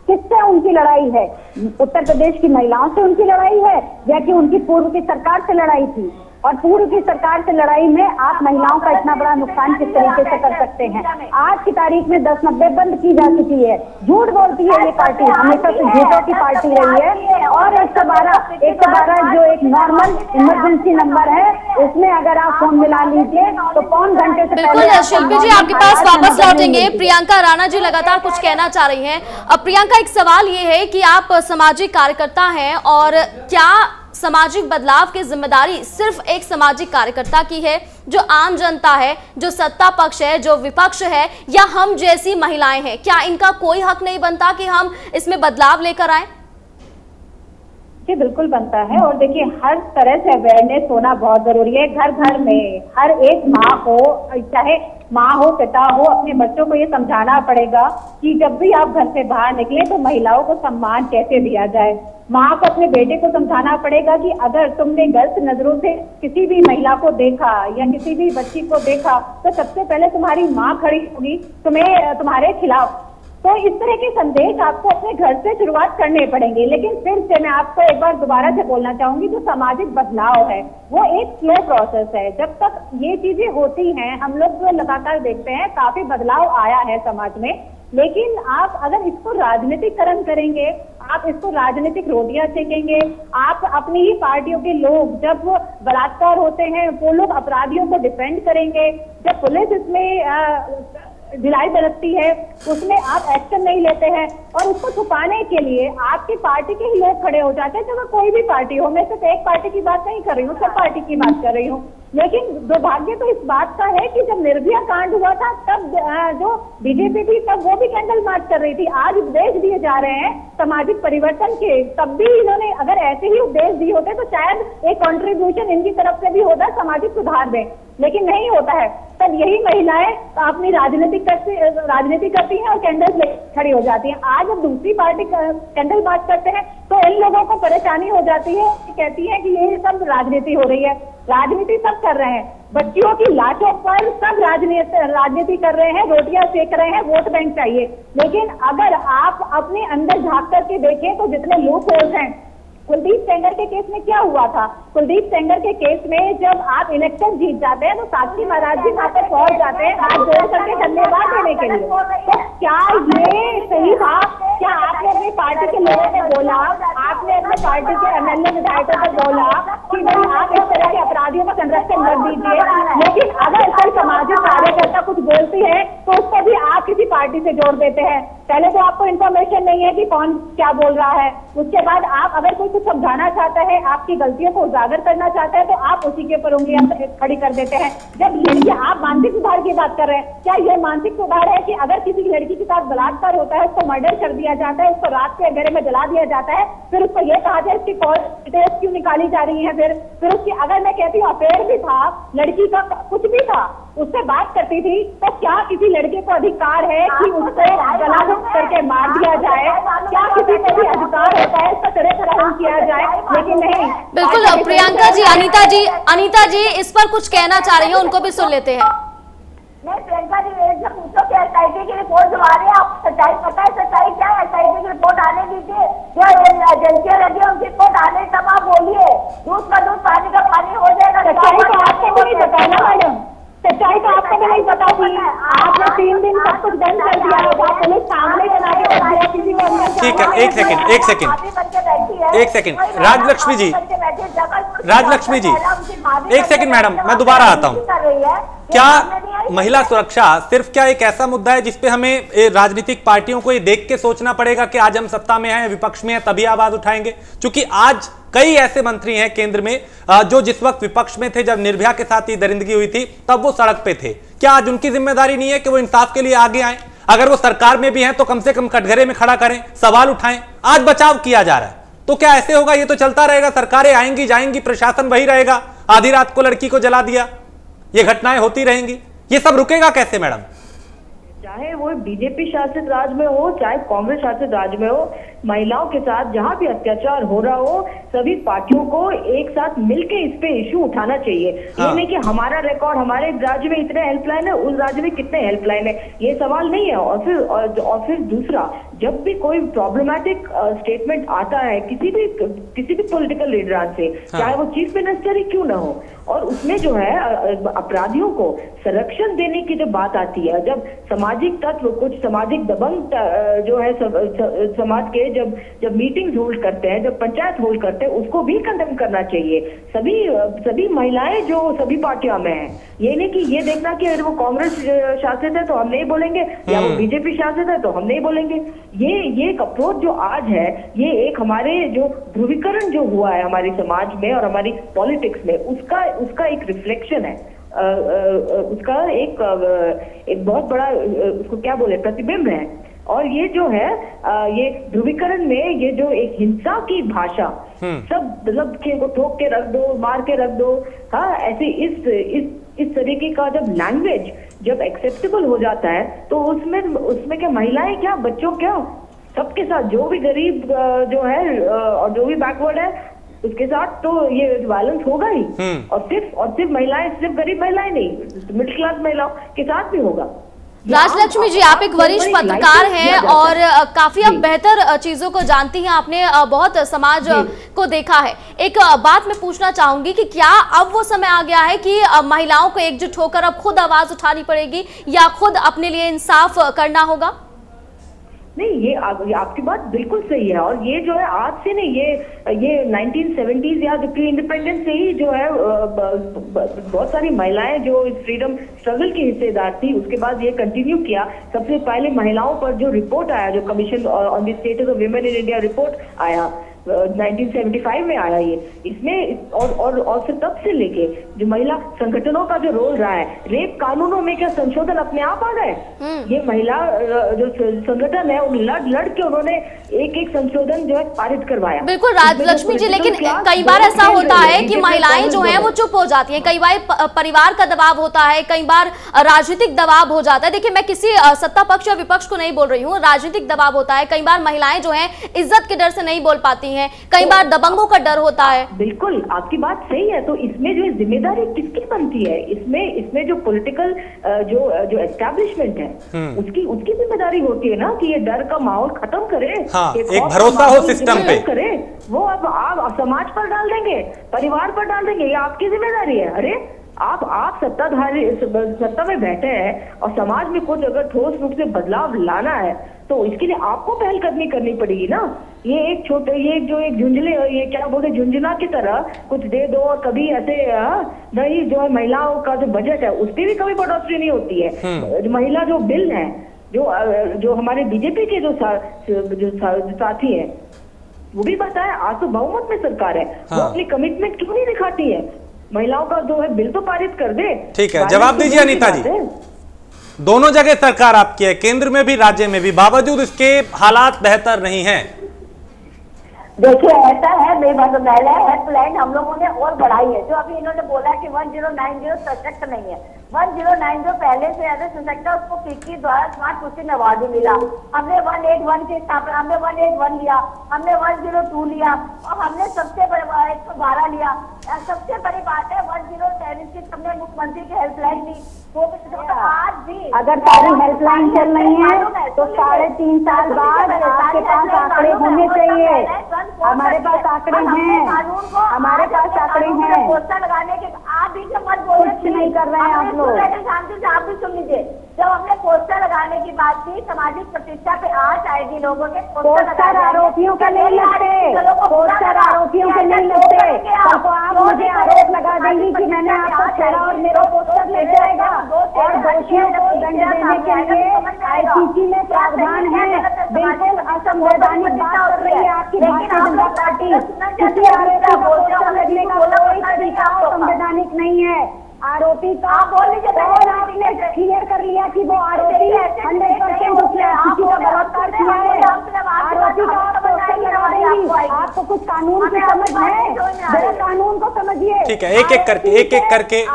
किससे उनकी लड़ाई है? उत्तर प्रदेश की महिलाओं से उनकी लड़ाई है या कि उनकी पूर्व की सरकार से लड़ाई थी? और पूर्व की सरकार से लड़ाई में आप महिलाओं का इतना बड़ा नुकसान किस तरीके से कर सकते हैं? आज की तारीख में 1090 बंद की जा चुकी है। झूठ बोलती है ये पार्टी, हमेशा से झूठों की पार्टी रही है। और 112 जो एक नॉर्मल इमरजेंसी नंबर है, उसमें अगर आप फोन मिला लीजिए तो पौन घंटे से बिल्कुल शिल्पी जी, आपके पास वापस लौटेंगे। प्रियंका राणा जी लगातार कुछ कहना चाह रही हैं। अब प्रियंका, एक सवाल ये है कि आप सामाजिक कार्यकर्ता हैं, और क्या सामाजिक बदलाव की जिम्मेदारी सिर्फ एक सामाजिक कार्यकर्ता की है? जो आम जनता है, जो सत्ता पक्ष है, जो विपक्ष है, या हम जैसी महिलाएं हैं, क्या इनका कोई हक नहीं बनता कि हम इसमें बदलाव लेकर आए? जी बिल्कुल बनता है। और देखिए, हर तरह से अवेयरनेस होना बहुत जरूरी है। घर घर में हर एक माँ को, चाहे माँ हो पिता हो, अपने बच्चों को ये समझाना पड़ेगा कि जब भी आप घर से बाहर निकले तो महिलाओं को सम्मान कैसे दिया जाए। माँ को अपने बेटे को समझाना पड़ेगा कि अगर तुमने गलत नजरों से किसी भी महिला को देखा या किसी भी बच्ची को देखा तो सबसे पहले तुम्हारी माँ खड़ी होगी तुम्हारे खिलाफ। तो इस तरह के संदेश आपको अपने घर से शुरुआत करने पड़ेंगे। लेकिन फिर से मैं आपको एक बार दोबारा से बोलना चाहूंगी, जो सामाजिक बदलाव है वो एक स्लो प्रोसेस है। जब तक ये चीजें होती हैं, हम लोग जो लगातार देखते हैं काफी बदलाव आया है समाज में, लेकिन आप अगर इसको राजनीतिकरण करेंगे, आप इसको राजनीतिक रोटियां सेकेंगे, आप अपनी ही पार्टियों के लोग जब बलात्कार होते हैं वो लोग अपराधियों को डिफेंड करेंगे, जब पुलिस इसमें ढिलाई बरतती है उसमें आप एक्शन नहीं लेते हैं, और उसको छुपाने के लिए आपकी पार्टी के ही लोग खड़े हो जाते हैं। चाहे कोई भी पार्टी हो, मैं सिर्फ एक पार्टी की बात नहीं कर रही हूँ, सब पार्टी की बात कर रही हूँ। लेकिन दुर्भाग्य तो इस बात का है कि जब निर्भया कांड हुआ था तब जो बीजेपी थी तब वो भी कैंडल मार्च कर रही थी। आज उपदेश दिए जा रहे हैं सामाजिक परिवर्तन के, तब भी इन्होंने अगर ऐसे ही उपदेश दिए होते तो शायद एक कंट्रीब्यूशन इनकी तरफ से भी होता सामाजिक सुधार में, लेकिन नहीं होता है। तब यही महिलाएं अपनी राजनीति करती हैं और कैंडल्स ले खड़ी हो जाती हैं। आज जब दूसरी पार्टी कैंडल मार्च करते हैं तो इन लोगों को परेशानी हो जाती है, कहती है कि ये सब राजनीति हो रही है। राजनीति सब कर रहे हैं, बच्चियों की लाशों पर सब राजनीति कर रहे हैं, रोटियां सेक रहे हैं, वोट बैंक चाहिए। लेकिन अगर आप अपने अंदर झांक करके देखें तो जितने लूप होल्स हैं, कुलदीप सेंगर के केस में क्या हुआ था? कुलदीप सेंगर के केस में जब आप इलेक्शन जीत जाते हैं तो साक्षी महाराज जी वहां पर पहुंच जाते हैं हाथ जोड़ करके धन्यवाद देने के लिए। तो क्या ये सही था? क्या आपने अपनी पार्टी के लोगों से बोला, आपने अपने पार्टी के एमएलए विधायकों से बोला कि भाई आप इस तरह के अपराधियों का संरक्षण कर दीजिए? लेकिन अगर कोई सामाजिक कार्यकर्ता कुछ बोलती है तो उसको भी आप किसी पार्टी से जोड़ देते हैं। पहले तो आपको इन्फॉर्मेशन नहीं है कि कौन क्या बोल रहा है, उसके बाद आप अगर कोई कुछ समझाना चाहता है, आपकी गलतियों को उजागर करना चाहता है तो आप उसी के ऊपर उंगलियां खड़ी कर देते हैं। जब लड़की, आप मानसिक सुधार की बात कर रहे हैं, क्या यह मानसिक सुधार है कि अगर किसी लड़की के साथ बलात्कार होता है, उसको मर्डर कर दिया जाता है, उसको रात के अंधेरे में जला दिया जाता है, फिर उसको यह कहा जाए इसकी कॉल डिटेल्स क्यों निकाली जा रही है? फिर उसकी, अगर मैं कहती हूँ अफेयर भी था, लड़की का कुछ भी था, उससे बात करती थी, तो क्या किसी लड़के को अधिकार है कि उससे गला करके मार दिया जाए? क्या किसी को भी अधिकार होता है इसका तरह किया जाए? लेकिन नहीं। बिल्कुल प्रियंका जी, अनीता जी इस पर कुछ कहना चाह रही है, उनको भी सुन लेते हैं। नहीं प्रियंका जी, एक जब पूछो कि एसआईटी की रिपोर्ट जो आ रही है, आपको सच्चाई पता है? सच्चाई क्या है? एसआईटी की रिपोर्ट आने दीजिए, जो एजेंसियां लगी है उनकी रिपोर्ट आने तब आप बोलिए। दूध का दूध पानी का पानी हो जाएगा। सच्चाई तो आपको भी नहीं पता ना मैडम, सच्चाई तो आपको भी नहीं पता थी। आपने 3 दिन सब कुछ बंद कर दिया होगा, पुलिस सामने बना के रख दिया किसी को अंदर। ठीक है, एक सेकंड राजलक्ष्मी जी, एक सेकंड मैडम, मैं दोबारा आता हूं। क्या महिला सुरक्षा सिर्फ क्या एक ऐसा मुद्दा है जिसपे हमें राजनीतिक पार्टियों को ये देख के सोचना पड़ेगा कि आज हम सत्ता में हैं, विपक्ष में हैं, तभी आवाज उठाएंगे? क्योंकि आज कई ऐसे मंत्री हैं केंद्र में जो जिस वक्त विपक्ष में थे, जब निर्भया के साथ ये दरिंदगी हुई थी, तब वो सड़क पे थे। क्या आज उनकी जिम्मेदारी नहीं है कि वो इंसाफ के लिए आगे आए? अगर वो सरकार में भी हैं तो कम से कम कटघरे में खड़ा करें, सवाल उठाएं। आज बचाव किया जा रहा है, तो क्या ऐसे होगा? ये तो चलता रहेगा, सरकारें आएंगी जाएंगी, प्रशासन वही रहेगा, आधी रात को लड़की को जला दिया, ये घटनाएं होती रहेंगी, ये सब रुकेगा कैसे मैडम? चाहे वो बीजेपी शासित राज्य में हो चाहे कांग्रेस शासित राज्य में हो, महिलाओं के साथ जहां भी अत्याचार हो रहा हो, सभी पार्टियों को एक साथ मिलके इस पे इशू उठाना चाहिए। ये नहीं कि हमारा रिकॉर्ड, हमारे राज्य में इतने हेल्पलाइन है, उस राज्य में कितने हेल्पलाइन है, ये सवाल नहीं है। और फिर दूसरा, जब भी कोई प्रॉब्लमैटिक स्टेटमेंट आता है किसी भी पॉलिटिकल लीडर से, चाहे वो चीफ मिनिस्टर ही क्यों ना हो, और उसमें जो है अपराधियों को संरक्षण देने की जब बात आती है, जब सामाजिक तत्व, कुछ सामाजिक दबंग जो है समाज के जब मीटिंग्स होल्ड करते हैं, जब पंचायत होल्ड करते हैं, उसको भी कंडेम करना चाहिए। सभी महिलाएं जो सभी पार्टियों में हैं, ये नहीं कि ये देखना कि अगर वो कांग्रेस शासित है तो हम नहीं बोलेंगे, या वो बीजेपी शासित है तो हम नहीं बोलेंगे। ये एक अप्रोच जो आज है, ये एक हमारे जो ध्रुवीकरण जो हुआ है हमारे समाज में और हमारी पॉलिटिक्स में, उसका एक रिफ्लेक्शन है, उसका एक बहुत बड़ा, उसको क्या बोले, प्रतिबिंब है। और ये जो है ये ध्रुवीकरण में ये जो एक हिंसा की भाषा, सब मतलब को ठोक के रख दो, मार के रख दो, हाँ, ऐसे इस तरीके का जब लैंग्वेज जब एक्सेप्टेबल हो जाता है, तो उसमें क्या महिलाएं क्या, बच्चों क्या, सबके साथ, जो भी गरीब जो है और जो भी बैकवर्ड है उसके साथ तो ये वायलेंस होगा ही। और सिर्फ महिलाएं, सिर्फ गरीब महिलाएं नहीं, मिडिल क्लास महिलाओं के साथ भी होगा। राजलक्ष्मी जी, आप एक वरिष्ठ पत्रकार हैं और काफी अब बेहतर चीजों को जानती हैं, आपने बहुत समाज को देखा है। एक बात मैं पूछना चाहूंगी कि क्या अब वो समय आ गया है कि महिलाओं को एकजुट होकर अब खुद आवाज उठानी पड़ेगी या खुद अपने लिए इंसाफ करना होगा? नहीं, ये आपकी बात बिल्कुल सही है। और ये जो है आज से नहीं, ये 1970s या प्री इंडिपेंडेंस से ही जो है बहुत सारी महिलाएं जो इस फ्रीडम स्ट्रगल की हिस्सेदार थी, उसके बाद ये कंटिन्यू किया। सबसे पहले महिलाओं पर जो रिपोर्ट आया, जो commission on the status of women in India report आया, 1975 में आया ये, इसमें और फिर तब से लेके जो महिला संगठनों का जो रोल रहा है, रेप कानूनों में क्या संशोधन अपने आप आ गए? ये महिला जो संगठन है, लड़ के उन्होंने एक संशोधन जो है पारित करवाया। बिल्कुल राजलक्ष्मी जी, लेकिन कई बार ऐसा होता है कि महिलाएं जो हैं वो चुप हो जाती हैं, कई बार परिवार का दबाव होता है, कई बार राजनीतिक दबाव हो जाता है। देखिए, मैं किसी सत्ता पक्ष या विपक्ष को नहीं बोल रही हूँ, राजनीतिक दबाव होता है, कई बार महिलाएं जो है इज्जत के डर से नहीं बोल पाती हैं, कई बार दबंगों का डर होता है। बिल्कुल आपकी बात सही है। तो इसमें जो जिम्मेदारी किसकी बनती है? इसमें जो पॉलिटिकल जो एस्टैब्लिशमेंट है उसकी जिम्मेदारी होती है ना कि ये डर का माहौल खत्म करे, हाँ, एक भरोसा हो सिस्टम पे करे। वो अब आप समाज पर डाल देंगे, परिवार पर डाल देंगे, ये आपकी जिम्मेदारी है। अरे आप सत्ता में बैठे हैं और समाज में कुछ अगर ठोस रूप से बदलाव लाना है तो इसके लिए आपको पहलकदमी करनी पड़ेगी ना। ये एक झुंझले, ये क्या बोलते, झुंझुना की तरह कुछ दे दो और कभी ऐसे नहीं, जो है महिलाओं का जो बजट है उस पर भी कभी बढ़ोतरी नहीं होती है। महिला जो बिल है, जो हमारे बीजेपी के जो साथी हैं वो भी बताया, आज तो बहुमत में सरकार है, वो अपनी कमिटमेंट क्यों नहीं दिखाती है? महिलाओं का जो है बिल तो पारित कर दे। ठीक है, जवाब दीजिए अनीता जी। दोनों जगह सरकार आपकी है, केंद्र में भी राज्य में भी, बावजूद इसके हालात बेहतर नहीं हैं। देखिए, ऐसा है, महिला हेल्पलाइन हम लोगों ने और बढ़ाई है। जो अभी इन्होंने बोला कि 1090 सशक्त नहीं है, 1090 पहले से ज्यादा सशक्त है। उसको फिक्की द्वारा स्मार्ट क्वेश्चन अवार्ड भी मिला। हमने 181 की स्थापना, हमने 181 लिया, हमने 102 लिया, और हमने सबसे बड़े 112 लिया। सबसे बड़ी बात है 1076 हमने मुख्यमंत्री की हेल्पलाइन दी। वो आज भी अगर सारी हेल्पलाइन चल रही है तो 3.5 साल बाद आपके पास आंकड़े होने चाहिए। हमारे पास आंकड़े हैं, हमारे पास आंकड़े हैं। पोस्टर लगाने के आप भी मत बोलिए, कुछ नहीं कर रहे हैं आप लोग। शांति से आप भी सुन लीजिए। जब हमने पोस्टर लगाने की बात की, सामाजिक प्रतिष्ठा पे आज आएगी लोगों के पोस्टर आरोपियों के नहीं लगते, पोस्टर आरोपियों के नहीं लगते। तो आप मुझे आरोप लगा देंगी कि मैंने आपको छेड़ा और मेरा पोस्टर ले जाएगा, और दोषियों को दंड देने के लिए आईपीसी में प्रावधान है। बिल्कुल असंवैधानिक बात कर रही है आपकी भारतीय जनता पार्टी। किसी आरोपी को पोस्टर लगने का कोई तरीका संवैधानिक नहीं है। आरोपी का और आपने क्लियर कर लिया कि वो आरोपी 100% उसने किसी का बलात्कार किया है। आरोपी का आप सोशल लगा देंगी। आपको कुछ कानून की समझ है, जरा कानून को समझिए। ठीक है, एक एक करके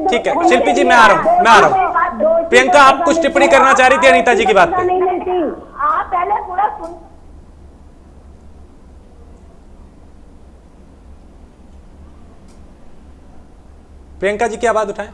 ठीक है। शिल्पी जी मैं आ रहा हूँ। प्रियंका, आप कुछ टिप्पणी करना चाह रही थी अनीता जी की बात पे। नहीं मिलती। आप पहले पूरा सुन। प्रियंका जी की आवाज उठाएं।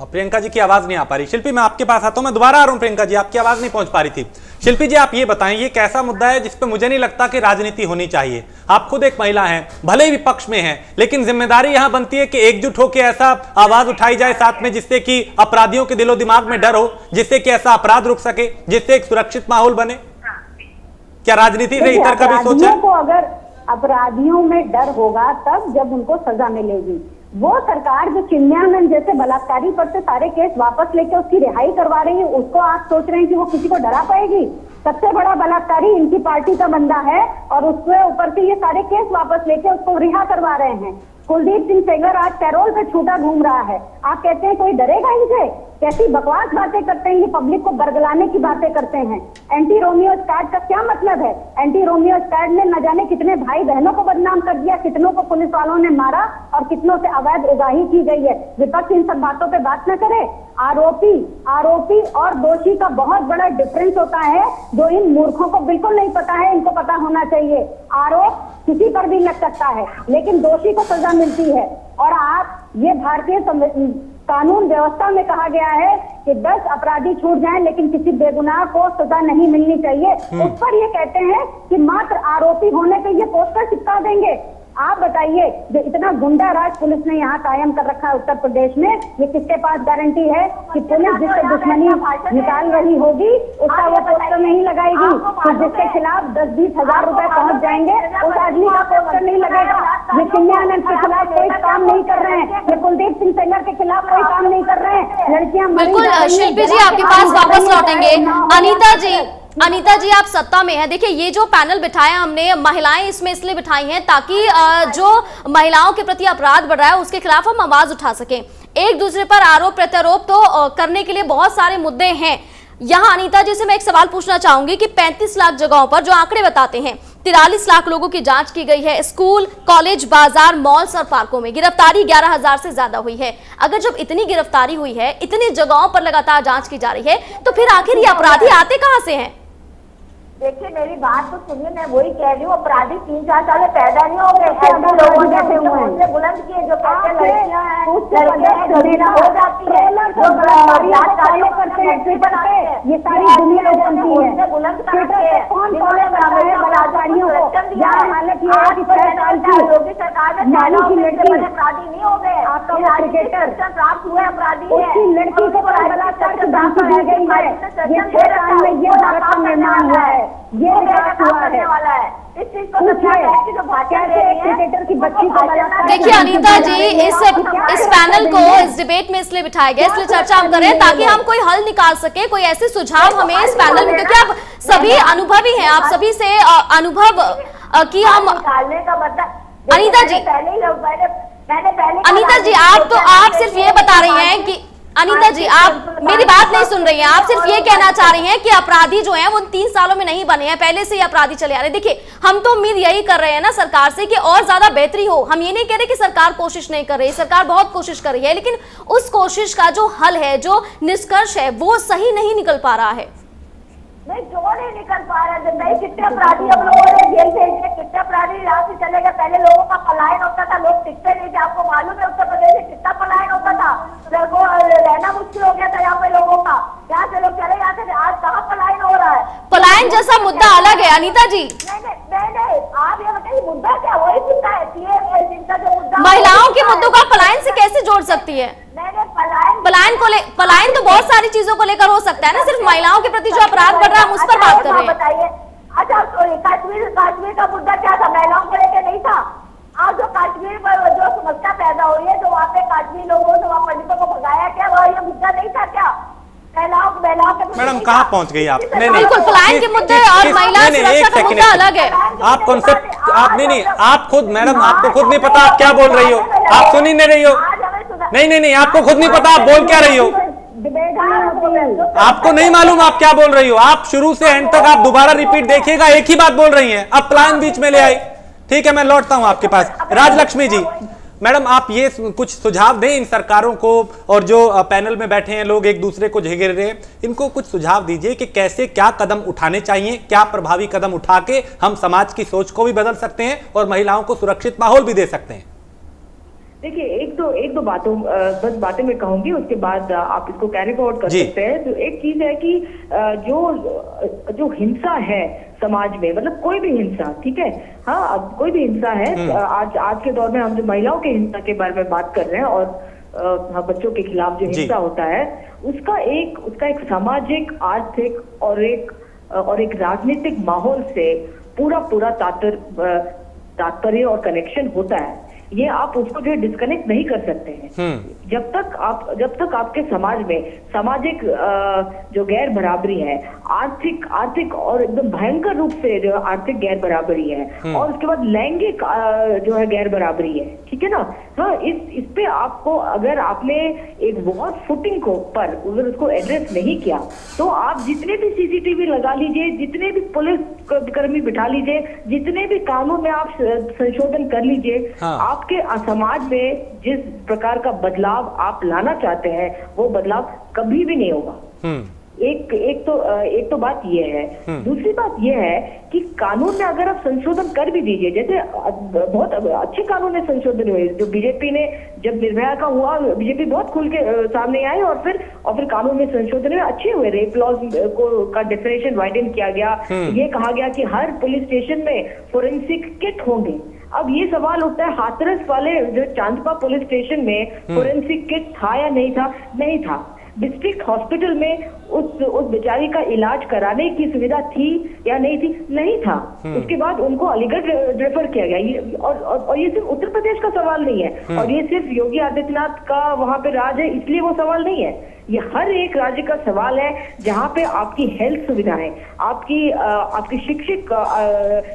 अब प्रियंका जी की आवाज नहीं आ पा रही। शिल्पी मैं आपके पास आता हूं, मैं दोबारा आ रहा हूं। प्रियंका जी आपकी आवाज नहीं पहुंच पा रही थी। शिल्पी जी आप ये बताएं, ये कैसा मुद्दा है जिस पे मुझे नहीं लगता कि राजनीति होनी चाहिए। आप खुद एक महिला हैं, भले ही विपक्ष में हैं, लेकिन जिम्मेदारी यहां बनती है कि एकजुट होकर ऐसा आवाज उठाई जाए साथ में, जिससे कि अपराधियों के दिलो दिमाग में डर हो, जिससे कि ऐसा अपराध रुक सके, जिससे एक सुरक्षित माहौल बने। क्या राजनीति से इधर का भी सोचा? अगर अपराधियों में डर होगा तब जब उनको सजा मिलेगी। वो सरकार जो चिन्मयानंद जैसे बलात्कारी पर से सारे केस वापस लेके उसकी रिहाई करवा रही है, उसको आप सोच रहे हैं कि वो किसी को डरा पाएगी? सबसे बड़ा बलात्कारी इनकी पार्टी का बंदा है और उसके ऊपर से ये सारे केस वापस लेके उसको रिहा करवा रहे हैं। कुलदीप सिंह सेंगर आज पैरोल पे छूटा घूम रहा है। आप कहते हैं कोई डरेगा इनसे? कैसी बकवास बातें करते हैं ये, पब्लिक को बरगलाने की बातें करते हैं। एंटी रोमियो स्क्वाड का क्या मतलब है? एंटी रोमियो स्क्वाड ने न जाने कितने भाई बहनों को बदनाम कर दिया, कितनों को पुलिस वालों ने मारा और कितनों से अवैध उगाही की गई है। विपक्ष इन सब बातों पे बात न करे। आरोपी और दोषी का बहुत बड़ा डिफरेंस होता है, जो इन मूर्खों को बिल्कुल नहीं पता है, इनको पता होना चाहिए। आरोप किसी पर भी लग सकता है, लेकिन दोषी को सजा मिलती है। और आप ये भारतीय कानून व्यवस्था में कहा गया है कि 10 अपराधी छूट जाएं, लेकिन किसी बेगुनाह को सजा नहीं मिलनी चाहिए। उस पर ये कहते हैं कि मात्र आरोपी होने पे ये पोस्टर चिपका देंगे। आप बताइए, जो इतना गुंडा राज पुलिस ने यहाँ कायम कर रखा है उत्तर प्रदेश में, ये किसके पास गारंटी है कि पुलिस जिससे दुश्मनी निकाल रही होगी उसका वो पोस्टर नहीं लगाएगी? तो जिसके खिलाफ 10-20 हजार रुपए पहुंच जाएंगे उस आदमी का पोस्टर नहीं लगेगा। ये चिन्मयानंद के खिलाफ कोई काम नहीं कर रहे हैं, ये कुलदीप सिंह सेंगर के खिलाफ कोई काम नहीं कर रहे हैं। लड़कियां बिल्कुल शिल्पी जी आपके पास वापस लौटेंगे। अनीता जी आप सत्ता में हैं, देखिए ये जो पैनल बिठाया हमने, महिलाएं इसमें इसलिए बिठाई हैं ताकि जो महिलाओं के प्रति अपराध बढ़ रहा है उसके खिलाफ हम आवाज उठा सकें। एक दूसरे पर आरोप प्रत्यारोप तो करने के लिए बहुत सारे मुद्दे हैं। यहाँ अनीता जी से मैं एक सवाल पूछना चाहूंगी कि 35 लाख जगहों पर जो आंकड़े बताते हैं 43 लाख लोगों की जांच की गई है। स्कूल, कॉलेज, बाजार, मॉल्स और पार्कों में गिरफ्तारी 11,000 से ज्यादा हुई है। अगर जब इतनी गिरफ्तारी हुई है, इतनी जगहों पर लगातार जांच की जा रही है, तो फिर आखिर ये अपराधी आते कहां से हैं? देखिए मेरी बात तो सुनिए, मैं वही कह रही हूँ, अपराधी 3-4 साल में पैदा नहीं हो गए। ऐसे लोगों ने हौसले बुलंद किए, जो कहते हैं लड़कियां हैं, लड़कियां हो जाती है, जो बलात्कारियों करते हैं ट्विटर पे, ये सारी दुनिया जानती है। बुलंद करते हैं कौन बलात्कारियों को? यहाँ हालत ये है कि 6 साल की योगी सरकार में महिलाओं की लड़की अपराधी नहीं हो गए। आपका क्रिकेटर प्राप्त हुए अपराधी है, उसकी लड़की को बलात्कार की धमकी दी गई है। ये 6 साल में ये भारत का निर्माण हुआ है, ये विकास हुआ है वाला है। इस चीज को क्रिकेटर की बच्ची को देखिए अनीता जी, इस पैनल को इस डिबेट में इसलिए बिठाया गया, इसलिए चर्चा हम करें ताकि हम कोई हल निकाल सके, कोई ऐसे सुझाव हमें इस पैनल में, क्योंकि आप सभी अनुभवी हैं, आप सभी से अनुभव की हम निकालने का मतलब। अनीता जी, अनीता जी आप सिर्फ ये बता रही हैं कि अनीता जी आप मेरी बात नहीं सुन रही हैं, आप सिर्फ ये कहना चाह रही हैं कि अपराधी जो हैं वो 3 सालों में नहीं बने हैं, पहले से ही अपराधी चले आ रहे हैं। देखिए हम तो उम्मीद यही कर रहे हैं ना सरकार से कि और ज्यादा बेहतरी हो। हम ये नहीं कह रहे कि सरकार कोशिश नहीं कर रही, सरकार बहुत कोशिश कर रही है, लेकिन उस कोशिश का जो हल है, जो निष्कर्ष है, वो सही नहीं निकल पा रहा है। नहीं, जो नहीं निकल पा रहे नहीं। कितने अपराधी हम लोगों ने जेल भेजे, कितने अपराधी यहाँ से चले गए। पहले लोगों का पलायन होता था, लोग टिकते नहीं थे। आपको मालूम है उत्तर प्रदेश में कितना पलायन होता था, लोगों रहना मुश्किल हो गया था यहाँ पे लोगों का। यहाँ से लोग चले जाते थे, आज कहाँ पलायन हो रहा है? पलायन जैसा मुद्दा अलग है अनीता जी। नहीं, आप ये बताइए मुद्दा क्या? वही मुद्दा है जिनका जो मुद्दा, महिलाओं के मुद्दों का पलायन से कैसे जोड़ सकती है? पलायन तो बहुत सारी चीजों को लेकर हो सकता है ना, सिर्फ महिलाओं के प्रति जो अपराध बढ़ रहा है हम उस पर बात कर रहे हैं। बताइए, अच्छा कश्मीर का मुद्दा क्या था? महिलाओं को लेकर नहीं था। आज जो कश्मीर पर जो समस्या पैदा हुई है, जो वहाँ पे कश्मीर लोगों से वहाँ पंडितों को भगाया, क्या वह ये मुद्दा नहीं था क्या? महिलाओं महिलाओं के प्रति मैडम कहाँ पहुंच गई आप? नहीं बिल्कुल, पलायन के मुद्दे और महिला सुरक्षा का मुद्दा अलग है। आप कॉन्सेप्ट आप नहीं, आप खुद मैडम, आपको खुद नहीं पता आप क्या बोल रही हो, आप सुन ही नहीं रही हो। नहीं, आपको खुद नहीं पता आप बोल क्या रही हो, आपको नहीं मालूम आप क्या बोल रही हो। आप शुरू से एंड तक आप दोबारा रिपीट देखिएगा, एक ही बात बोल रही हैं। अब प्लान बीच में ले आई। ठीक है, मैं लौटता हूं आपके पास। राजलक्ष्मी जी, मैडम आप ये कुछ सुझाव दें इन सरकारों को, और जो पैनल में बैठे हैं लोग एक दूसरे को घेर रहे हैं, इनको कुछ सुझाव दीजिए कि कैसे क्या कदम उठाने चाहिए, क्या प्रभावी कदम उठा के हम समाज की सोच को भी बदल सकते हैं और महिलाओं को सुरक्षित माहौल भी दे सकते हैं। देखिए, एक दो बातों बस बातें मैं कहूंगी, उसके बाद आप इसको कैरी फॉरवर्ड कर सकते हैं। तो एक चीज है कि जो हिंसा है समाज में, मतलब कोई भी हिंसा, ठीक है, हाँ, अब कोई भी हिंसा है, आज के दौर में हम जो महिलाओं की हिंसा के बारे में बात कर रहे हैं, और बच्चों के खिलाफ जो हिंसा होता है, उसका एक सामाजिक, आर्थिक और एक राजनीतिक माहौल से पूरा तात्पर्य और कनेक्शन होता है। ये आप उसको जो डिस्कनेक्ट नहीं कर सकते हैं। जब तक आपके समाज में सामाजिक जो गैर बराबरी है, आर्थिक और एकदम भयंकर रूप से जो आर्थिक गैर बराबरी है, और उसके बाद लैंगिक जो है गैर बराबरी है, ठीक है ना। हाँ, इस पे आपको, अगर आपने एक बहुत फुटिंग पर अगर उसको एड्रेस नहीं किया, तो आप जितने भी सीसीटीवी लगा लीजिए, जितने भी पुलिस कर्मी बिठा लीजिए, जितने भी कानून में आप संशोधन कर लीजिए, आपके समाज में जिस प्रकार का बदलाव आप लाना चाहते हैं, वो बदलाव कभी भी नहीं होगा। एक तो बात ये है। दूसरी बात ये है कि कानून में अगर आप संशोधन कर भी दीजिए, जैसे बहुत अच्छे कानून में संशोधन हुए, जो बीजेपी ने, जब निर्भया का हुआ, बीजेपी बहुत खुल के सामने आए, और फिर कानून में संशोधन हुए, अच्छे हुए। रेप लॉज का डेफिनेशन वाइडन किया गया, ये कहा गया कि हर पुलिस स्टेशन में फोरेंसिक किट होंगे। अब ये सवाल उठता है, हाथरस वाले जो चांदपा पुलिस स्टेशन में फोरेंसिक किट था या नहीं था? नहीं था। डिस्ट्रिक्ट हॉस्पिटल में उस बेचारी का इलाज कराने की सुविधा थी या नहीं थी? नहीं था। उसके बाद उनको अलीगढ़ रेफर किया गया। और ये सिर्फ उत्तर प्रदेश का सवाल नहीं है, और ये सिर्फ योगी आदित्यनाथ का वहां पे राज है इसलिए वो सवाल नहीं है। ये हर एक राज्य का सवाल है, जहाँ पे आपकी हेल्थ सुविधाएं, आपकी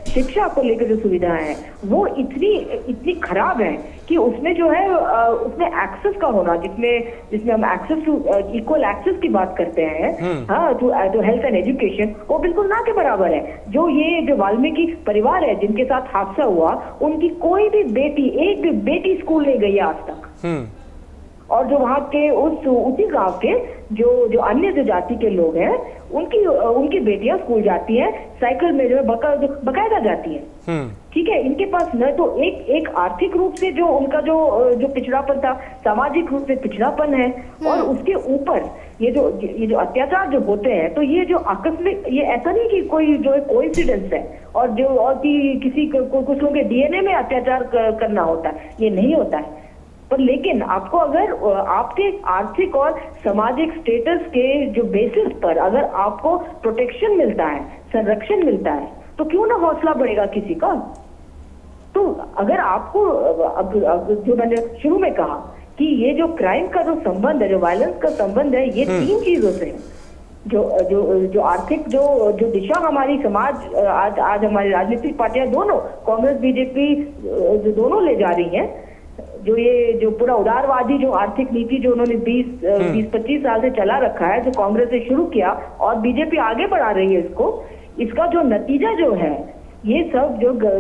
शिक्षा को लेकर जो सुविधाएं हैं, वो इतनी खराब है कि उसमें जो है, उसमें एक्सेस का होना, जिसमें हम एक्सेस टू इक्वल एक्सेस की बात करते हैं, हाँ, टू हेल्थ एंड एजुकेशन, वो बिल्कुल ना के बराबर है। जो वाल्मीकि परिवार है जिनके साथ हादसा हुआ, उनकी कोई भी एक भी बेटी स्कूल नहीं गई आज तक। और जो वहाँ के उसी गांव के जो अन्य जाति के लोग हैं, उनकी बेटियां स्कूल जाती हैं, साइकिल में जो है बकायदा जाती हैं। ठीक है, इनके पास न तो एक आर्थिक रूप से जो उनका जो पिछड़ापन था, सामाजिक रूप से पिछड़ापन है, और उसके ऊपर ये जो अत्याचार जो होते हैं, तो ये जो आकस्मिक, ये ऐसा नहीं कि कोई जो कोइंसिडेंस है, और कि किसी कुछ लोगों के डीएनए में अत्याचार करना होता है, ये नहीं होता है। पर लेकिन आपको अगर आपके आर्थिक और सामाजिक स्टेटस के जो बेसिस पर अगर आपको प्रोटेक्शन मिलता है, संरक्षण मिलता है, तो क्यों ना हौसला बढ़ेगा किसी का। तो अगर आपको अब जो मैंने शुरू में कहा कि ये जो क्राइम का जो संबंध है, जो वायलेंस का संबंध है, ये 3 चीजों से है। जो आर्थिक जो दिशा हमारी समाज आज हमारी राजनीतिक पार्टियां दोनों, कांग्रेस बीजेपी जो दोनों ले जा रही हैं, जो पूरा उदारवादी जो आर्थिक नीति जो उन्होंने 20-25 साल से चला रखा है, जो कांग्रेस ने शुरू किया और बीजेपी आगे बढ़ा रही है इसका जो नतीजा जो है, ये सब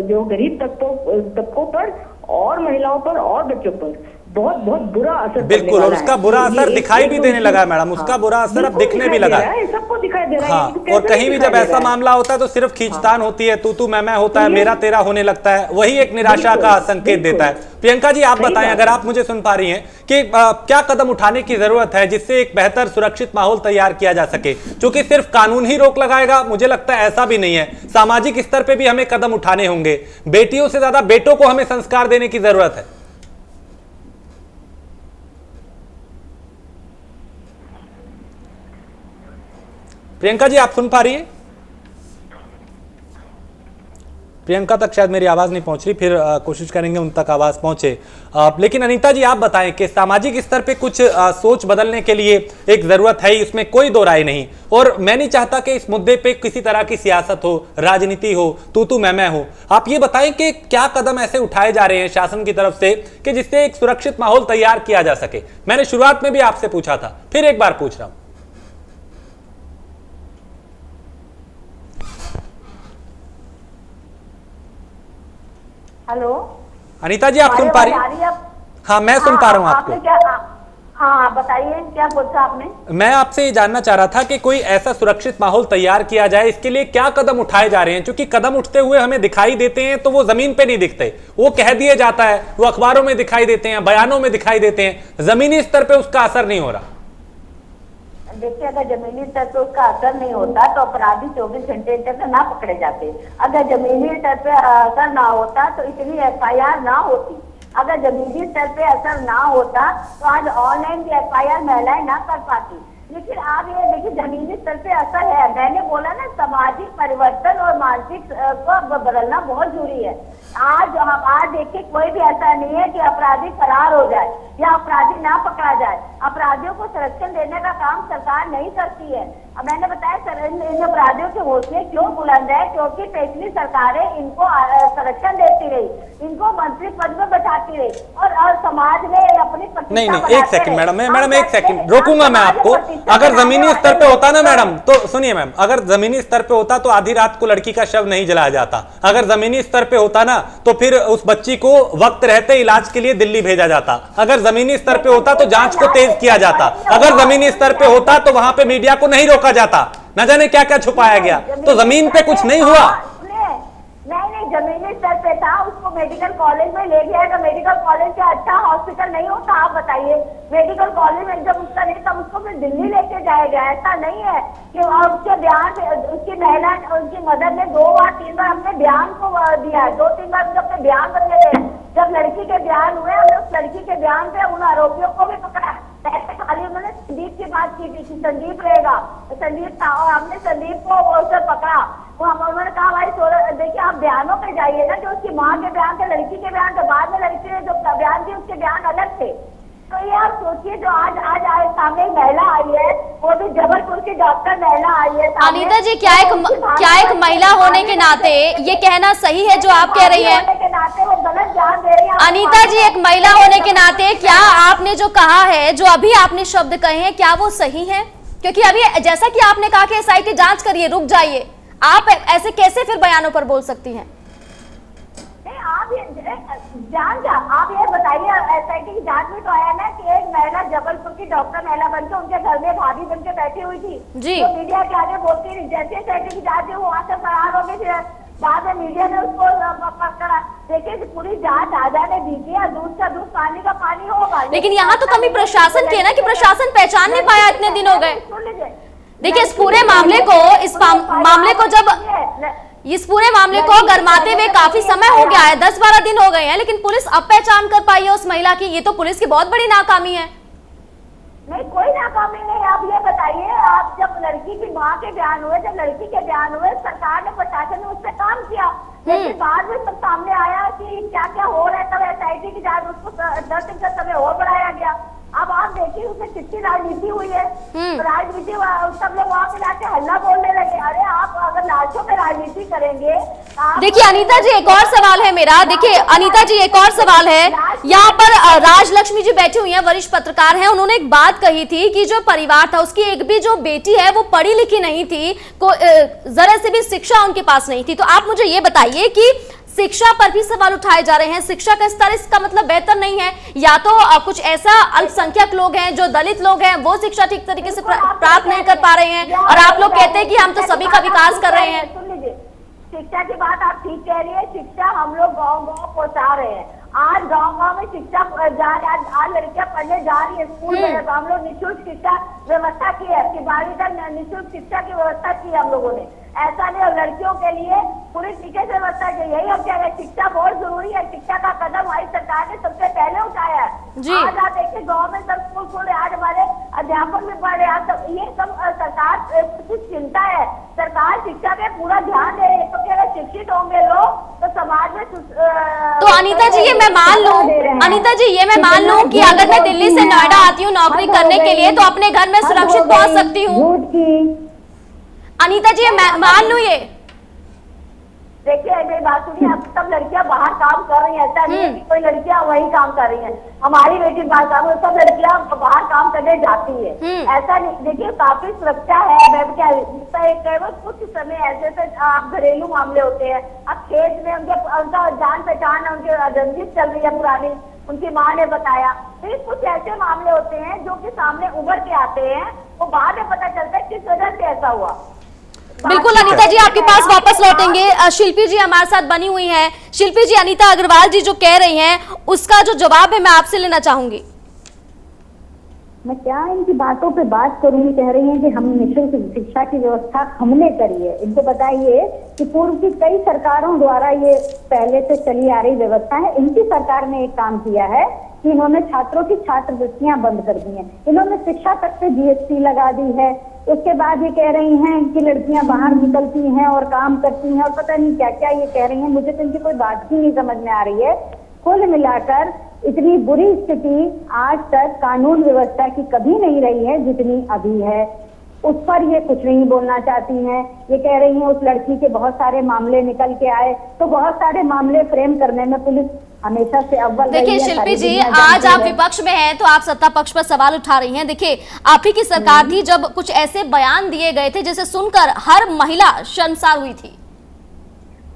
जो गरीब तबकों पर और महिलाओं पर और बच्चों पर बहुत बुरा असर, बिल्कुल, और उसका बुरा असर दिखाई भी देने लगा मैडम, उसका बुरा असर अब दिखने भी लगा है, सबको दिखाई दे रहा है। और कहीं भी जब ऐसा मामला होता है तो सिर्फ खींचतान होती है, तू मैं होता है, मेरा तेरा होने लगता है, वही एक निराशा का संकेत देता है। प्रियंका जी, आप बताएं, अगर आप मुझे सुन पा रही हैं, कि क्या कदम उठाने की जरूरत है जिससे एक बेहतर सुरक्षित माहौल तैयार किया जा सके? क्योंकि सिर्फ कानून ही रोक लगाएगा, मुझे लगता है ऐसा भी नहीं है। सामाजिक स्तर पर भी हमें कदम उठाने होंगे। बेटियों से ज्यादा बेटों को हमें संस्कार देने की जरूरत है। प्रियंका जी, आप सुन पा रही हैं? प्रियंका तक शायद मेरी आवाज़ नहीं पहुंच रही, फिर कोशिश करेंगे उन तक आवाज़ पहुंचे। लेकिन अनीता जी आप बताएं कि सामाजिक स्तर पे कुछ सोच बदलने के लिए एक ज़रूरत है, इसमें कोई दो राय नहीं, और मैं नहीं चाहता कि इस मुद्दे पे किसी तरह की सियासत हो, राजनीति हो, तू मैं हो। आप ये बताएं कि क्या कदम ऐसे उठाए जा रहे हैं शासन की तरफ से कि जिससे एक सुरक्षित माहौल तैयार किया जा सके। मैंने शुरुआत में भी आपसे पूछा था, फिर एक बार पूछ रहा हूं। हेलो अनीता जी आप सुन पा रही हैं? हाँ मैं सुन पा रहा हूँ आपको। हाँ बताइए क्या पूछा आपने? मैं आपसे ये जानना चाह रहा था कि कोई ऐसा सुरक्षित माहौल तैयार किया जाए, इसके लिए क्या कदम उठाए जा रहे हैं? क्योंकि कदम उठते हुए हमें दिखाई देते हैं तो वो जमीन पे नहीं दिखते, वो कह दिए जाता है, वो अखबारों में दिखाई देते हैं, बयानों में दिखाई देते हैं, जमीनी स्तर पे उसका असर नहीं हो रहा। देखिए अगर जमीनी स्तर पे उसका असर नहीं होता तो अपराधी 24 घंटे तक ना पकड़े जाते। अगर जमीनी स्तर पे असर ना होता तो इतनी FIR ना होती। अगर जमीनी स्तर पे असर ना होता तो आज ऑनलाइन भी FIR महिलाएं ना कर पाती। लेकिन आप ये देखिए जमीनी स्तर पे असर है। मैंने बोला ना सामाजिक परिवर्तन और मानसिक को बदलना बहुत जरूरी है। आज देखिए कोई भी ऐसा नहीं है कि अपराधी फरार हो जाए या अपराधी ना पकड़ा जाए। अपराधियों को संरक्षण देने का काम सरकार नहीं करती है। अब मैंने बताया इन अपराधियों के हौसले क्यों बुलंद है, क्योंकि पिछली सरकारें इनको संरक्षण देती रही, इनको मंत्री पद में बैठाती रही और समाज में अपनी नहीं एक सेकंड मैडम एक सेकंड रोकूंगा मैं आपको। अगर जमीनी स्तर पे होता ना मैडम, तो सुनिए मैम, अगर जमीनी स्तर पे होता तो आधी रात को लड़की का शव नहीं जलाया जाता। अगर जमीनी स्तर पे होता ना तो फिर उस बच्ची को वक्त रहते इलाज के लिए दिल्ली भेजा जाता। अगर जमीनी स्तर पे होता तो जांच को तेज किया जाता। अगर जमीनी स्तर पे होता तो वहां पे मीडिया को नहीं रोका जाता। न जाने क्या क्या छुपाया गया। तो जमीन पे कुछ नहीं हुआ। नहीं जमीनी स्तर पे था, उसको मेडिकल कॉलेज में ले गया। तो मेडिकल कॉलेज से अच्छा हॉस्पिटल नहीं होता? आप बताइए, मेडिकल कॉलेज में जब उसका नहीं तब उसको फिर दिल्ली लेके जाया गया। ऐसा नहीं है कि उसके बयान, उसकी महिला, उनकी मदर ने 2 बार 3 बार अपने बयान को दिया है। 2-3 बार अपने बयान बदले थे। जब लड़की के बयान हुए हमने उस लड़की के बयान पे उन आरोपियों को भी पकड़ा। खाली उन्होंने संदीप की बात की थी, संदीप रहेगा, संदीप था, और हमने संदीप को उसे पकड़ा। उन्होंने कहा भाई देखिए आप बयानों पे जाइए ना, जो उसकी माँ के बयान थे, लड़की के बयान थे, बाद में लड़की ने जो बयान दिए उसके बयान अलग थे। तो ये आप सोचिए, जो आज सामने एक महिला आई है, वो भी जबलपुर की डॉक्टर महिला आई है। अनीता जी क्या एक महिला होने के नाते ये कहना सही है जो आप कह रही हैं? वो गलत जान दे रही है। अनीता जी एक महिला होने के नाते क्या आपने जो कहा है, जो अभी आपने शब्द कहे हैं, क्या वो सही है? क्योंकि अभी जैसा कि आपने कहा कि SIT जांच करिए, रुक जाइए, आप ऐसे कैसे फिर बयानों पर बोल सकती हैं? आप ये बताइए, SIT की जांच में तो आया ना कि एक महिला जबलपुर की डॉक्टर महिला बनकर उनके घर में भाभी बनकर बैठी हुई थी जी। तो मीडिया के आगे बोलती रही, जैसे SIT की जांच हुई वहां से फरार हो गई। बाद में मीडिया ने उसको पकड़ा। देखिए पूरी जांच आजा ने दी थी, दूध का दूध पानी का पानी होगा। लेकिन यहाँ तो कमी प्रशासन की है ना, कि प्रशासन पहचान नहीं पाया, इतने दिन हो गए। देखिए इस पूरे मामले को गरमाते हुए काफी समय हो गया है, 10-12 दिन हो गए हैं, लेकिन पुलिस अब पहचान कर पाई है उस महिला की। ये तो पुलिस की बहुत बड़ी नाकामी है। नहीं कोई नाकामी नहीं। आप ये बताइए, आप जब लड़की की माँ के बयान हुए, जब लड़की के बयान हुए, सरकार ने, प्रशासन ने उस पर काम किया। लेकिन बाद में सब सामने आया कि क्या क्या हो रहा है। तब SIT की जांच उसको 10 दिन का समय और बढ़ाया गया। अब आप देखिए उसमें कितनी राजनीति हुई है। राजनीति सब लोग वहाँ पे जाके हल्ला बोलने लगे। अरे आप अगर लाशों पे राजनीति करेंगे। देखिए अनीता जी एक और सवाल है मेरा। देखिए अनीता जी एक और सवाल है, यहाँ पर राजलक्ष्मी जी बैठी हुई हैं, वरिष्ठ पत्रकार हैं। उन्होंने एक बात कही थी कि जो परिवार था उसकी एक भी जो बेटी है वो पढ़ी लिखी नहीं थी, जरा से भी शिक्षा उनके पास नहीं थी। तो आप मुझे ये बताइए कि शिक्षा पर भी सवाल उठाए जा रहे हैं। शिक्षा का स्तर इसका मतलब बेहतर नहीं है, या तो कुछ ऐसा अल्पसंख्यक लोग हैं, जो दलित लोग हैं, वो शिक्षा ठीक तरीके से प्राप्त नहीं कर पा रहे हैं, और आप लोग कहते हैं कि हम तो सभी का विकास कर रहे हैं। सुन लीजिए, शिक्षा की बात आप ठीक कह रही है। शिक्षा हम लोग गाँव-गाँव पहुँचा रहे हैं। आज गाँव-गाँव में शिक्षा जा रही है, आज लड़कियां पढ़ने जा रही है स्कूल में। हम लोग निःशुल्क शिक्षा व्यवस्था की है कि 12वीं तक निःशुल्क शिक्षा की व्यवस्था की है हम लोगों ने। ऐसा नहीं, और लड़कियों के लिए पूरी तरीके से व्यवस्था की। यही हम कह रहे हैं, शिक्षा बहुत जरूरी है। शिक्षा का कदम हमारी सरकार ने सबसे पहले उठाया है। आज आप देखिए गाँव में सब स्कूल खुल रहे। आज हमारे अध्यापन में पढ़ रहे हैं, ये सब सरकार कुछ चिंता है। सरकार शिक्षा पे पूरा ध्यान दे रही है, तो अगर शिक्षित होंगे लोग तो समाज में तो अनीता जी ये मैं मान लूं, अनीता जी ये मैं मान लूं कि अगर मैं दिल्ली से नोएडा आती हूँ नौकरी करने के लिए तो अपने घर में सुरक्षित पहुंच सकती हूँ। अनीता जी मैं मान लूं ये। देखिए मेरी बात सुनिए, अब सब लड़कियां बाहर काम कर रही हैं, ऐसा नहीं है कि कोई लड़कियां वही काम कर रही हैं। हमारी बेटी बात काम, सब लड़कियां बाहर काम करने जाती है, ऐसा नहीं। देखिए काफी सुरक्षा है। मैं क्या कुछ समय ऐसे आप घरेलू मामले होते हैं, अब खेत में उनका जान पहचान है, उनकी रंजिश चल रही है पुरानी, उनकी माँ ने बताया। तो कुछ ऐसे मामले होते हैं जो कि सामने उभर के आते हैं, वो बाद में पता चलता है किस वजह से ऐसा हुआ। बिल्कुल अनीता जी आपके पास वापस लौटेंगे। शिल्पी जी हमारे साथ बनी हुई हैं। शिल्पी जी, अनीता अग्रवाल जी जो कह रही हैं उसका जो जवाब है मैं आपसे लेना चाहूंगी। मैं क्या इनकी बातों पे बात करूंगी। कह रही हैं कि हम निःशुल्क शिक्षा की व्यवस्था हमने करी है। इनको बताइए कि पूर्व की कई सरकारों द्वारा ये पहले से चली आ रही व्यवस्था है। इनकी सरकार ने एक काम किया है कि इन्होंने छात्रों की छात्रवृत्तियां बंद कर दी हैं, इन्होंने शिक्षा तक पे जीएसटी लगा दी है। उसके बाद ये कह रही हैं कि लड़कियां बाहर निकलती हैं और काम करती हैं और पता नहीं क्या क्या ये कह रही हैं। मुझे तो इनकी कोई बात ही नहीं समझ में आ रही है। कुल मिलाकर इतनी बुरी स्थिति आज तक कानून व्यवस्था की कभी नहीं रही है जितनी अभी है। उस पर ये कुछ नहीं बोलना चाहती हैं। ये कह रही हैं उस लड़की के बहुत सारे मामले निकल के आए, तो बहुत सारे मामले फ्रेम करने में पुलिस हमेशा से अव्वल रही है। देखिए शिल्पी जी, आज आप विपक्ष में हैं तो आप सत्ता पक्ष पर सवाल उठा रही हैं। देखिए आप ही की सरकार थी जब कुछ ऐसे बयान दिए गए थे जिसे सुनकर हर महिला शर्मसार हुई थी।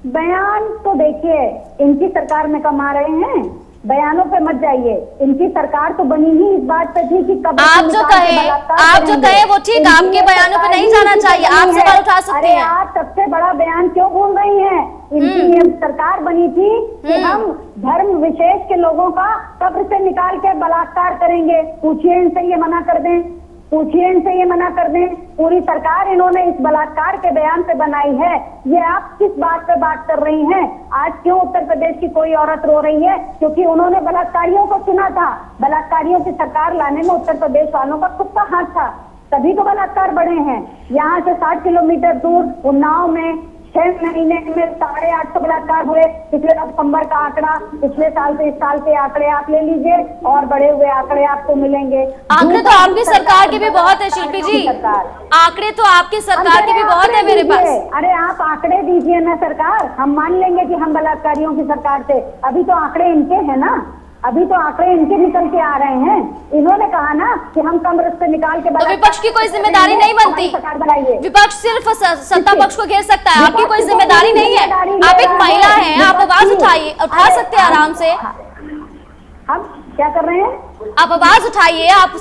बयान तो देखिए इनकी सरकार में कमा रहे हैं, बयानों पे मत जाइए। इनकी सरकार तो बनी ही इस बात पे थी कि कब आप जो कहे वो ठीक, आपके बयानों पे नहीं जाना चाहिए, आप सवाल उठा सकते हैं। आप सबसे बड़ा बयान क्यों भूल रही हैं? इनकी ये सरकार बनी थी कि हम धर्म विशेष के लोगों का कब्र से निकाल के बलात्कार करेंगे। पूछिए इनसे, ये मना कर दें, पूछिए इनसे ये मना कर दें। पूरी सरकार इन्होंने इस बलात्कार के बयान पे बनाई है। ये आप किस बात पे बात कर रही हैं? आज क्यों उत्तर प्रदेश की कोई औरत रो रही है? क्योंकि उन्होंने बलात्कारियों को चुना था। बलात्कारियों की सरकार लाने में उत्तर प्रदेश वालों का खुद का हाथ था, तभी तो बलात्कार बढ़े हैं। यहाँ से 60 किलोमीटर दूर उन्नाव में 6 महीने में 850 बलात्कार हुए। पिछले सितंबर का आंकड़ा, पिछले साल से इस साल के आंकड़े आप ले लीजिए और बढ़े हुए आंकड़े आपको मिलेंगे। आंकड़े तो आपकी सरकार के भी बहुत है शिल्पी जी, आंकड़े तो आपकी सरकार के भी बहुत है मेरे पास। अरे आप आंकड़े दीजिए ना सरकार, हम मान लेंगे कि हम बलात्कारियों की सरकार थे। अभी तो आंकड़े इनके हैं ना, अभी तो आंकड़े इनके निकल के आ रहे हैं। इन्होंने कहा ना कि हम कब्र से निकाल के, तो विपक्ष की कोई जिम्मेदारी नहीं बनती। विपक्ष सिर्फ सत्ता पक्ष को घेर सकता है, आपकी कोई जिम्मेदारी नहीं है। आप एक महिला हैं, आप आवाज उठा सकते हैं आराम से। हम क्या कर रहे हैं? आप आवाज उठाइए, आप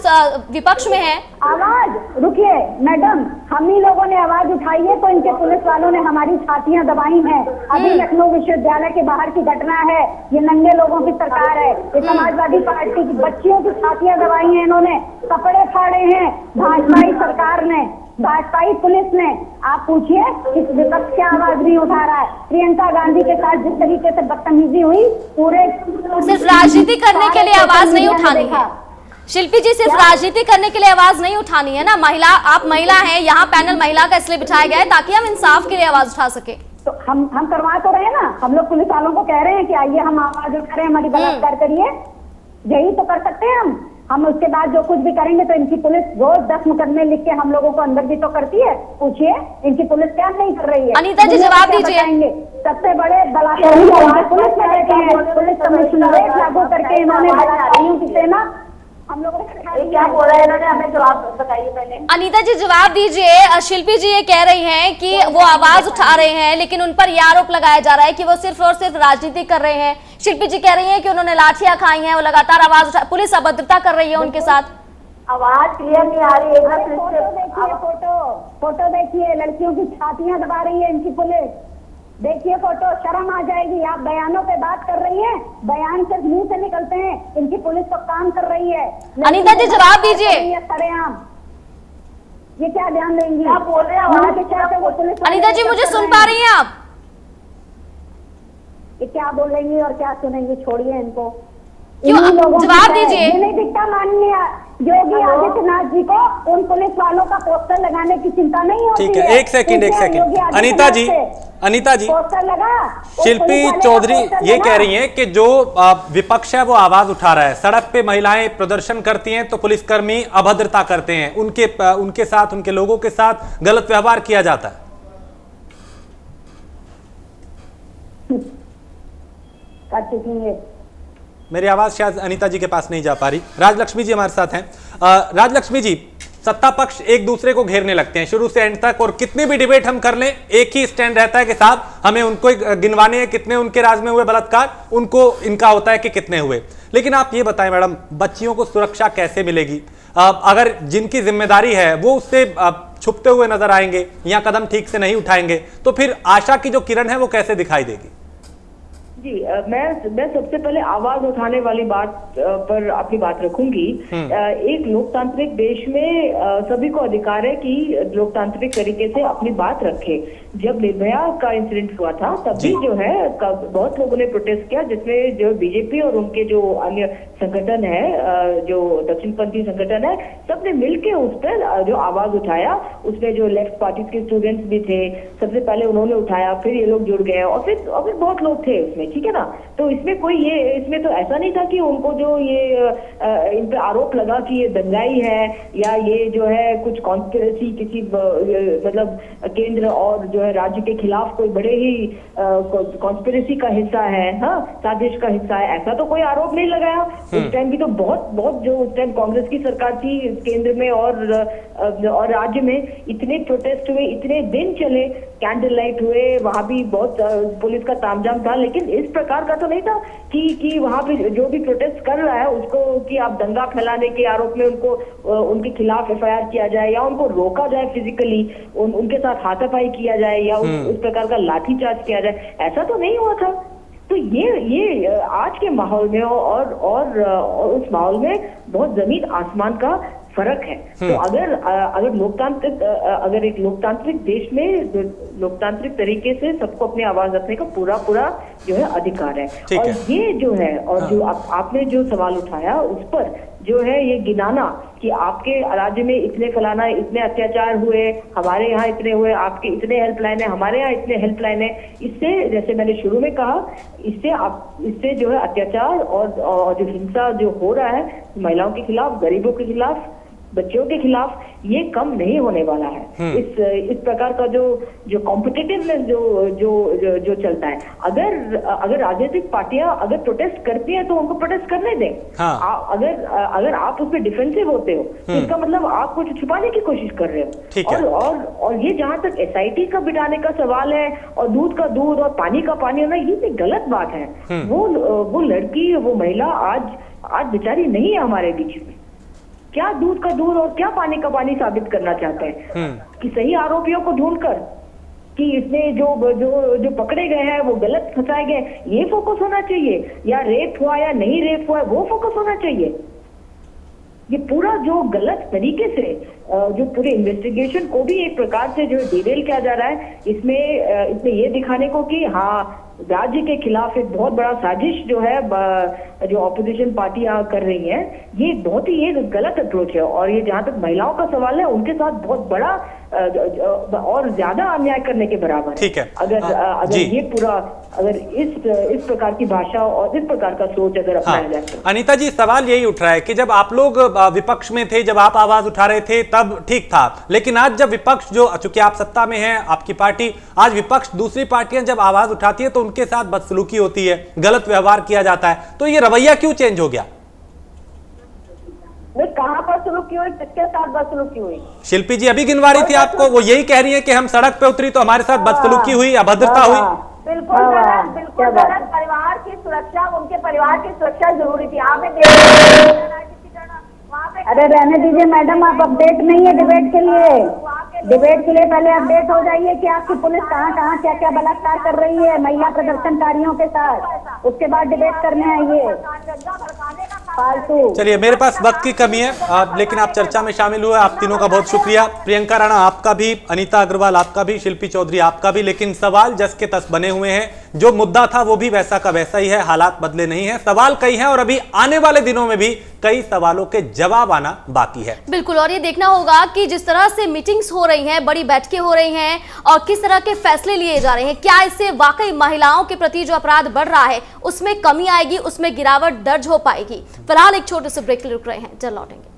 विपक्ष में हैं। आवाज रुकिए मैडम, हम ही लोगों ने आवाज उठाई है तो इनके पुलिस वालों ने हमारी छातियां दबाई हैं। अभी लखनऊ विश्वविद्यालय के बाहर की घटना है, ये नंगे लोगों की सरकार है। ये समाजवादी पार्टी की बच्चियों की छातियां दबाई हैं, इन्होंने कपड़े फाड़े हैं भाजपाई सरकार ने, भाजपाई पुलिस ने। आप पूछिए इस विपक्ष क्या आवाज नहीं उठा रहा है? प्रियंका गांधी के साथ जिस तरीके से बदतमीजी हुई, पूरे सिर्फ राजनीति करने के लिए आवाज नहीं उठानी है शिल्पी जी, सिर्फ राजनीति करने के लिए आवाज नहीं उठानी है ना। महिला, आप महिला हैं, यहाँ पैनल महिला का इसलिए बिठाया गया है ताकि हम इंसाफ के लिए आवाज उठा सके। तो हम करवा तो रहे हैं ना। हम लोग पुलिस वालों को कह रहे हैं कि आइए हम आवाज उठा रहे हैं, हमारी बलात्कार करिए, यही तो कर सकते हैं हम। उसके बाद जो कुछ भी करेंगे तो इनकी पुलिस रोज 10 मुकदमे लिख के हम लोगों को अंदर भी तो करती है। पूछिए इनकी पुलिस क्या नहीं कर रही है? अनीता जी जवाब दीजिए। सबसे बड़े बलात्कारी पुलिस में बैठे हैं, पुलिस कमिश्नरेट लागू करके इन्होंने बलात्कारियों की सेना हम लोगों ने क्या बोला है इन्होंने, हमें जवाब बताइए पहले। अनीता जी जवाब दीजिए। शिल्पी जी ये कह रही हैं कि वो आवाज उठा रहे हैं लेकिन उन पर यह आरोप लगाया जा रहा है कि वो सिर्फ और सिर्फ राजनीति कर रहे हैं। शिल्पी जी कह रही हैं कि उन्होंने लाठियां खाई हैं, वो लगातार आवाज उठा, पुलिस अभद्रता कर रही है उनके साथ। आवाज क्लियर नहीं आ रही है। फोटो देखिए, लड़कियों की छातियां दबा रही है इनकी पुलिस। देखिए फोटो, शर्म आ जाएगी। आप बयानों पे बात कर रही हैं, बयान सिर्फ मुंह से निकलते हैं, इनकी पुलिस तो काम कर रही है। अनीता जी जवाब दीजिए। सरेआम ये क्या ध्यान देंगी? आप बोल रहे हैं अनीता जी, मुझे सुन पा रही हैं आप? ये क्या बोलेंगी और क्या सुनेंगी? छोड़िए इनको। क्यों? इन्हीं लोगों की जवाब है। दीजिए। ये नहीं दिखता माननीय योगी आदित्यनाथ जी को उन पुलिस वालों का पोस्टर लगाने की चिंता नहीं होती ठीक है, एक सेकंड अनीता जी, पोस्टर लगा। शिल्पी चौधरी ये कह रही हैं कि जो विपक्ष है वो आवाज उठा रहा है, सड़क पे महिलाएं प्रदर्शन करती हैं तो पुलिसकर्मी अभद्रता करते हैं, उनके साथ, उनके लोगों के साथ गलत व्यवहार किया जाता है। मेरी आवाज शायद अनीता जी के पास नहीं जा पा रही। राजलक्ष्मी जी हमारे साथ हैं। राजलक्ष्मी जी, सत्ता पक्ष एक दूसरे को घेरने लगते हैं शुरू से एंड तक, और कितनी भी डिबेट हम कर लें एक ही स्टैंड रहता है कि साहब हमें उनको गिनवाने हैं कितने उनके राज में हुए बलात्कार, उनको इनका होता है कि कितने हुए। लेकिन आप ये बताएं मैडम, बच्चियों को सुरक्षा कैसे मिलेगी? अगर जिनकी जिम्मेदारी है वो उससे छुपते हुए नजर आएंगे या कदम ठीक से नहीं उठाएंगे, तो फिर आशा की जो किरण है वो कैसे दिखाई देगी? जी, मैं सबसे पहले आवाज उठाने वाली बात पर अपनी बात रखूंगी। एक लोकतांत्रिक देश में सभी को अधिकार है कि लोकतांत्रिक तरीके से अपनी बात रखे। जब निर्भया का इंसिडेंट हुआ था तब भी जो है बहुत लोगों ने प्रोटेस्ट किया, जिसमें जो बीजेपी और उनके जो अन्य संगठन है, जो दक्षिणपंथी संगठन है, सबने मिलके उस पर जो आवाज उठाया। उसमें जो लेफ्ट पार्टी के स्टूडेंट्स भी थे, सबसे पहले उन्होंने उठाया, फिर ये लोग जुड़ गए और फिर बहुत लोग थे उसमें, ठीक है ना। तो इसमें इसमें तो ऐसा नहीं था कि उनको जो ये इन पे आरोप लगा कि ये दंगाई है या ये जो है कुछ कॉन्स्पिरेसी किसी मतलब केंद्र और जो है राज्य के खिलाफ कोई बड़े ही कॉन्स्पिरेसी का हिस्सा है, हाँ, साजिश का हिस्सा है, ऐसा तो कोई आरोप नहीं लगाया। उस टाइम भी तो बहुत जो उस टाइम कांग्रेस की सरकार थी केंद्र में और राज्य में, इतने प्रोटेस्ट हुए, इतने दिन चले, कैंडल लाइट हुए, वहां भी बहुत पुलिस का तामझाम था। लेकिन इस प्रकार का तो नहीं था कि वहां पे जो भी प्रोटेस्ट कर रहा है उसको कि आप दंगा फैलाने के आरोप में उनको उनके खिलाफ एफआईआर किया जाए या उनको रोका जाए फिजिकली, उनके साथ हाथापाई किया जाए या उस प्रकार का लाठीचार्ज किया जाए, ऐसा तो नहीं हुआ था। तो ये आज के माहौल में और उस माहौल में बहुत जमीन आसमान का फर्क है। तो अगर एक लोकतांत्रिक देश में लोकतांत्रिक तरीके से सबको अपनी आवाज रखने का पूरा जो है अधिकार है। और ये जो है और जो आपने जो सवाल उठाया उस पर जो है ये गिनाना कि आपके राज्य में इतने फलाना, इतने अत्याचार हुए, हमारे यहाँ इतने हुए, आपके इतने हेल्पलाइन है, हमारे यहाँ इतने हेल्पलाइन है, इससे जैसे मैंने शुरू में कहा, इससे जो है अत्याचार और जो हिंसा जो हो रहा है महिलाओं के खिलाफ, गरीबों के खिलाफ, बच्चों के खिलाफ, ये कम नहीं होने वाला है। इस प्रकार का जो कॉम्पिटिटिवनेस जो चलता है, अगर राजनीतिक पार्टियां अगर प्रोटेस्ट करती हैं तो उनको प्रोटेस्ट करने दें। हाँ। अगर आप उसमें डिफेंसिव होते हो तो इसका मतलब आप कुछ छुपाने की कोशिश कर रहे हो। और ये जहां तक एसआईटी का बिठाने का सवाल है और दूध का दूध और पानी का पानी होना, ये गलत बात है। वो लड़की, वो महिला आज बेचारी नहीं है हमारे बीच में। क्या दूध का दूध और क्या पानी का पानी साबित करना चाहते हैं कि सही आरोपियों को ढूंढकर कि इसमें जो पकड़े गए हैं वो गलत फंसाए गए, ये फोकस होना चाहिए, या रेप हुआ या नहीं रेप हुआ वो फोकस होना चाहिए। ये पूरा जो गलत तरीके से जो पूरे इन्वेस्टिगेशन को भी एक प्रकार से जो डिरेल किया जा रहा है, इसमें ये दिखाने को कि हाँ राज्य के खिलाफ एक बहुत बड़ा साजिश जो है जो ऑपोजिशन पार्टियां कर रही हैं, ये बहुत ही ये गलत अप्रोच है। और ये जहां तक महिलाओं का सवाल है, उनके साथ बहुत बड़ा और ज्यादा अन्याय करने के बराबर है। ठीक है। अगर ये पूरा अगर इस प्रकार की भाषा और इस प्रकार का सोच अगर अपनाया जाए तो। अनीता जी, सवाल यही उठ रहा है कि जब आप लोग विपक्ष में थे, जब आप आवाज उठा रहे थे तब ठीक था, लेकिन आज जब विपक्ष, जो चूंकि आप सत्ता में हैं, आपकी पार्टी, आज विपक्ष, दूसरी पार्टियां जब आवाज उठाती है तो उनके साथ बदसलूकी होती है, गलत व्यवहार किया जाता है, तो ये रवैया क्यों चेंज हो गया? कहां पर बदसलूकी हुई, किसके साथ बदसलूकी हुई? शिल्पी जी अभी गिनवा रही थी आपको, वो यही कह रही है कि हम सड़क पे उतरी तो हमारे साथ बदसलूकी हुई, अभद्रता हुई। बिल्कुल गलत। परिवार की सुरक्षा, उनके परिवार की सुरक्षा जरूरी थी। अरे रहने दीजिए मैडम, आप अपडेट नहीं है डिबेट के लिए पहले अपडेट हो जाइए कि आपकी पुलिस कहाँ क्या क्या बलात्कार कर रही है महिला प्रदर्शनकारियों के साथ, उसके बाद डिबेट करने आइए फालतू। चलिए, मेरे पास वक्त की कमी है, लेकिन आप चर्चा में शामिल हुए, आप तीनों का बहुत शुक्रिया। प्रियंका राणा आपका भी, अनीता अग्रवाल आपका भी, शिल्पी चौधरी आपका भी। लेकिन सवाल जस के तस बने हुए हैं, जो मुद्दा था वो भी वैसा का वैसा ही है, हालात बदले नहीं है, सवाल कई हैं और अभी आने वाले दिनों में भी कई सवालों के जवाब आना बाकी है। बिल्कुल, और ये देखना होगा कि जिस तरह से मीटिंग्स हो रही हैं, बड़ी बैठकें हो रही हैं और किस तरह के फैसले लिए जा रहे हैं, क्या इससे वाकई महिलाओं के प्रति जो अपराध बढ़ रहा है उसमें कमी आएगी, उसमें गिरावट दर्ज हो पाएगी। फिलहाल एक छोटे से ब्रेक के लिए रुक रहे हैं, जल्द लौटेंगे।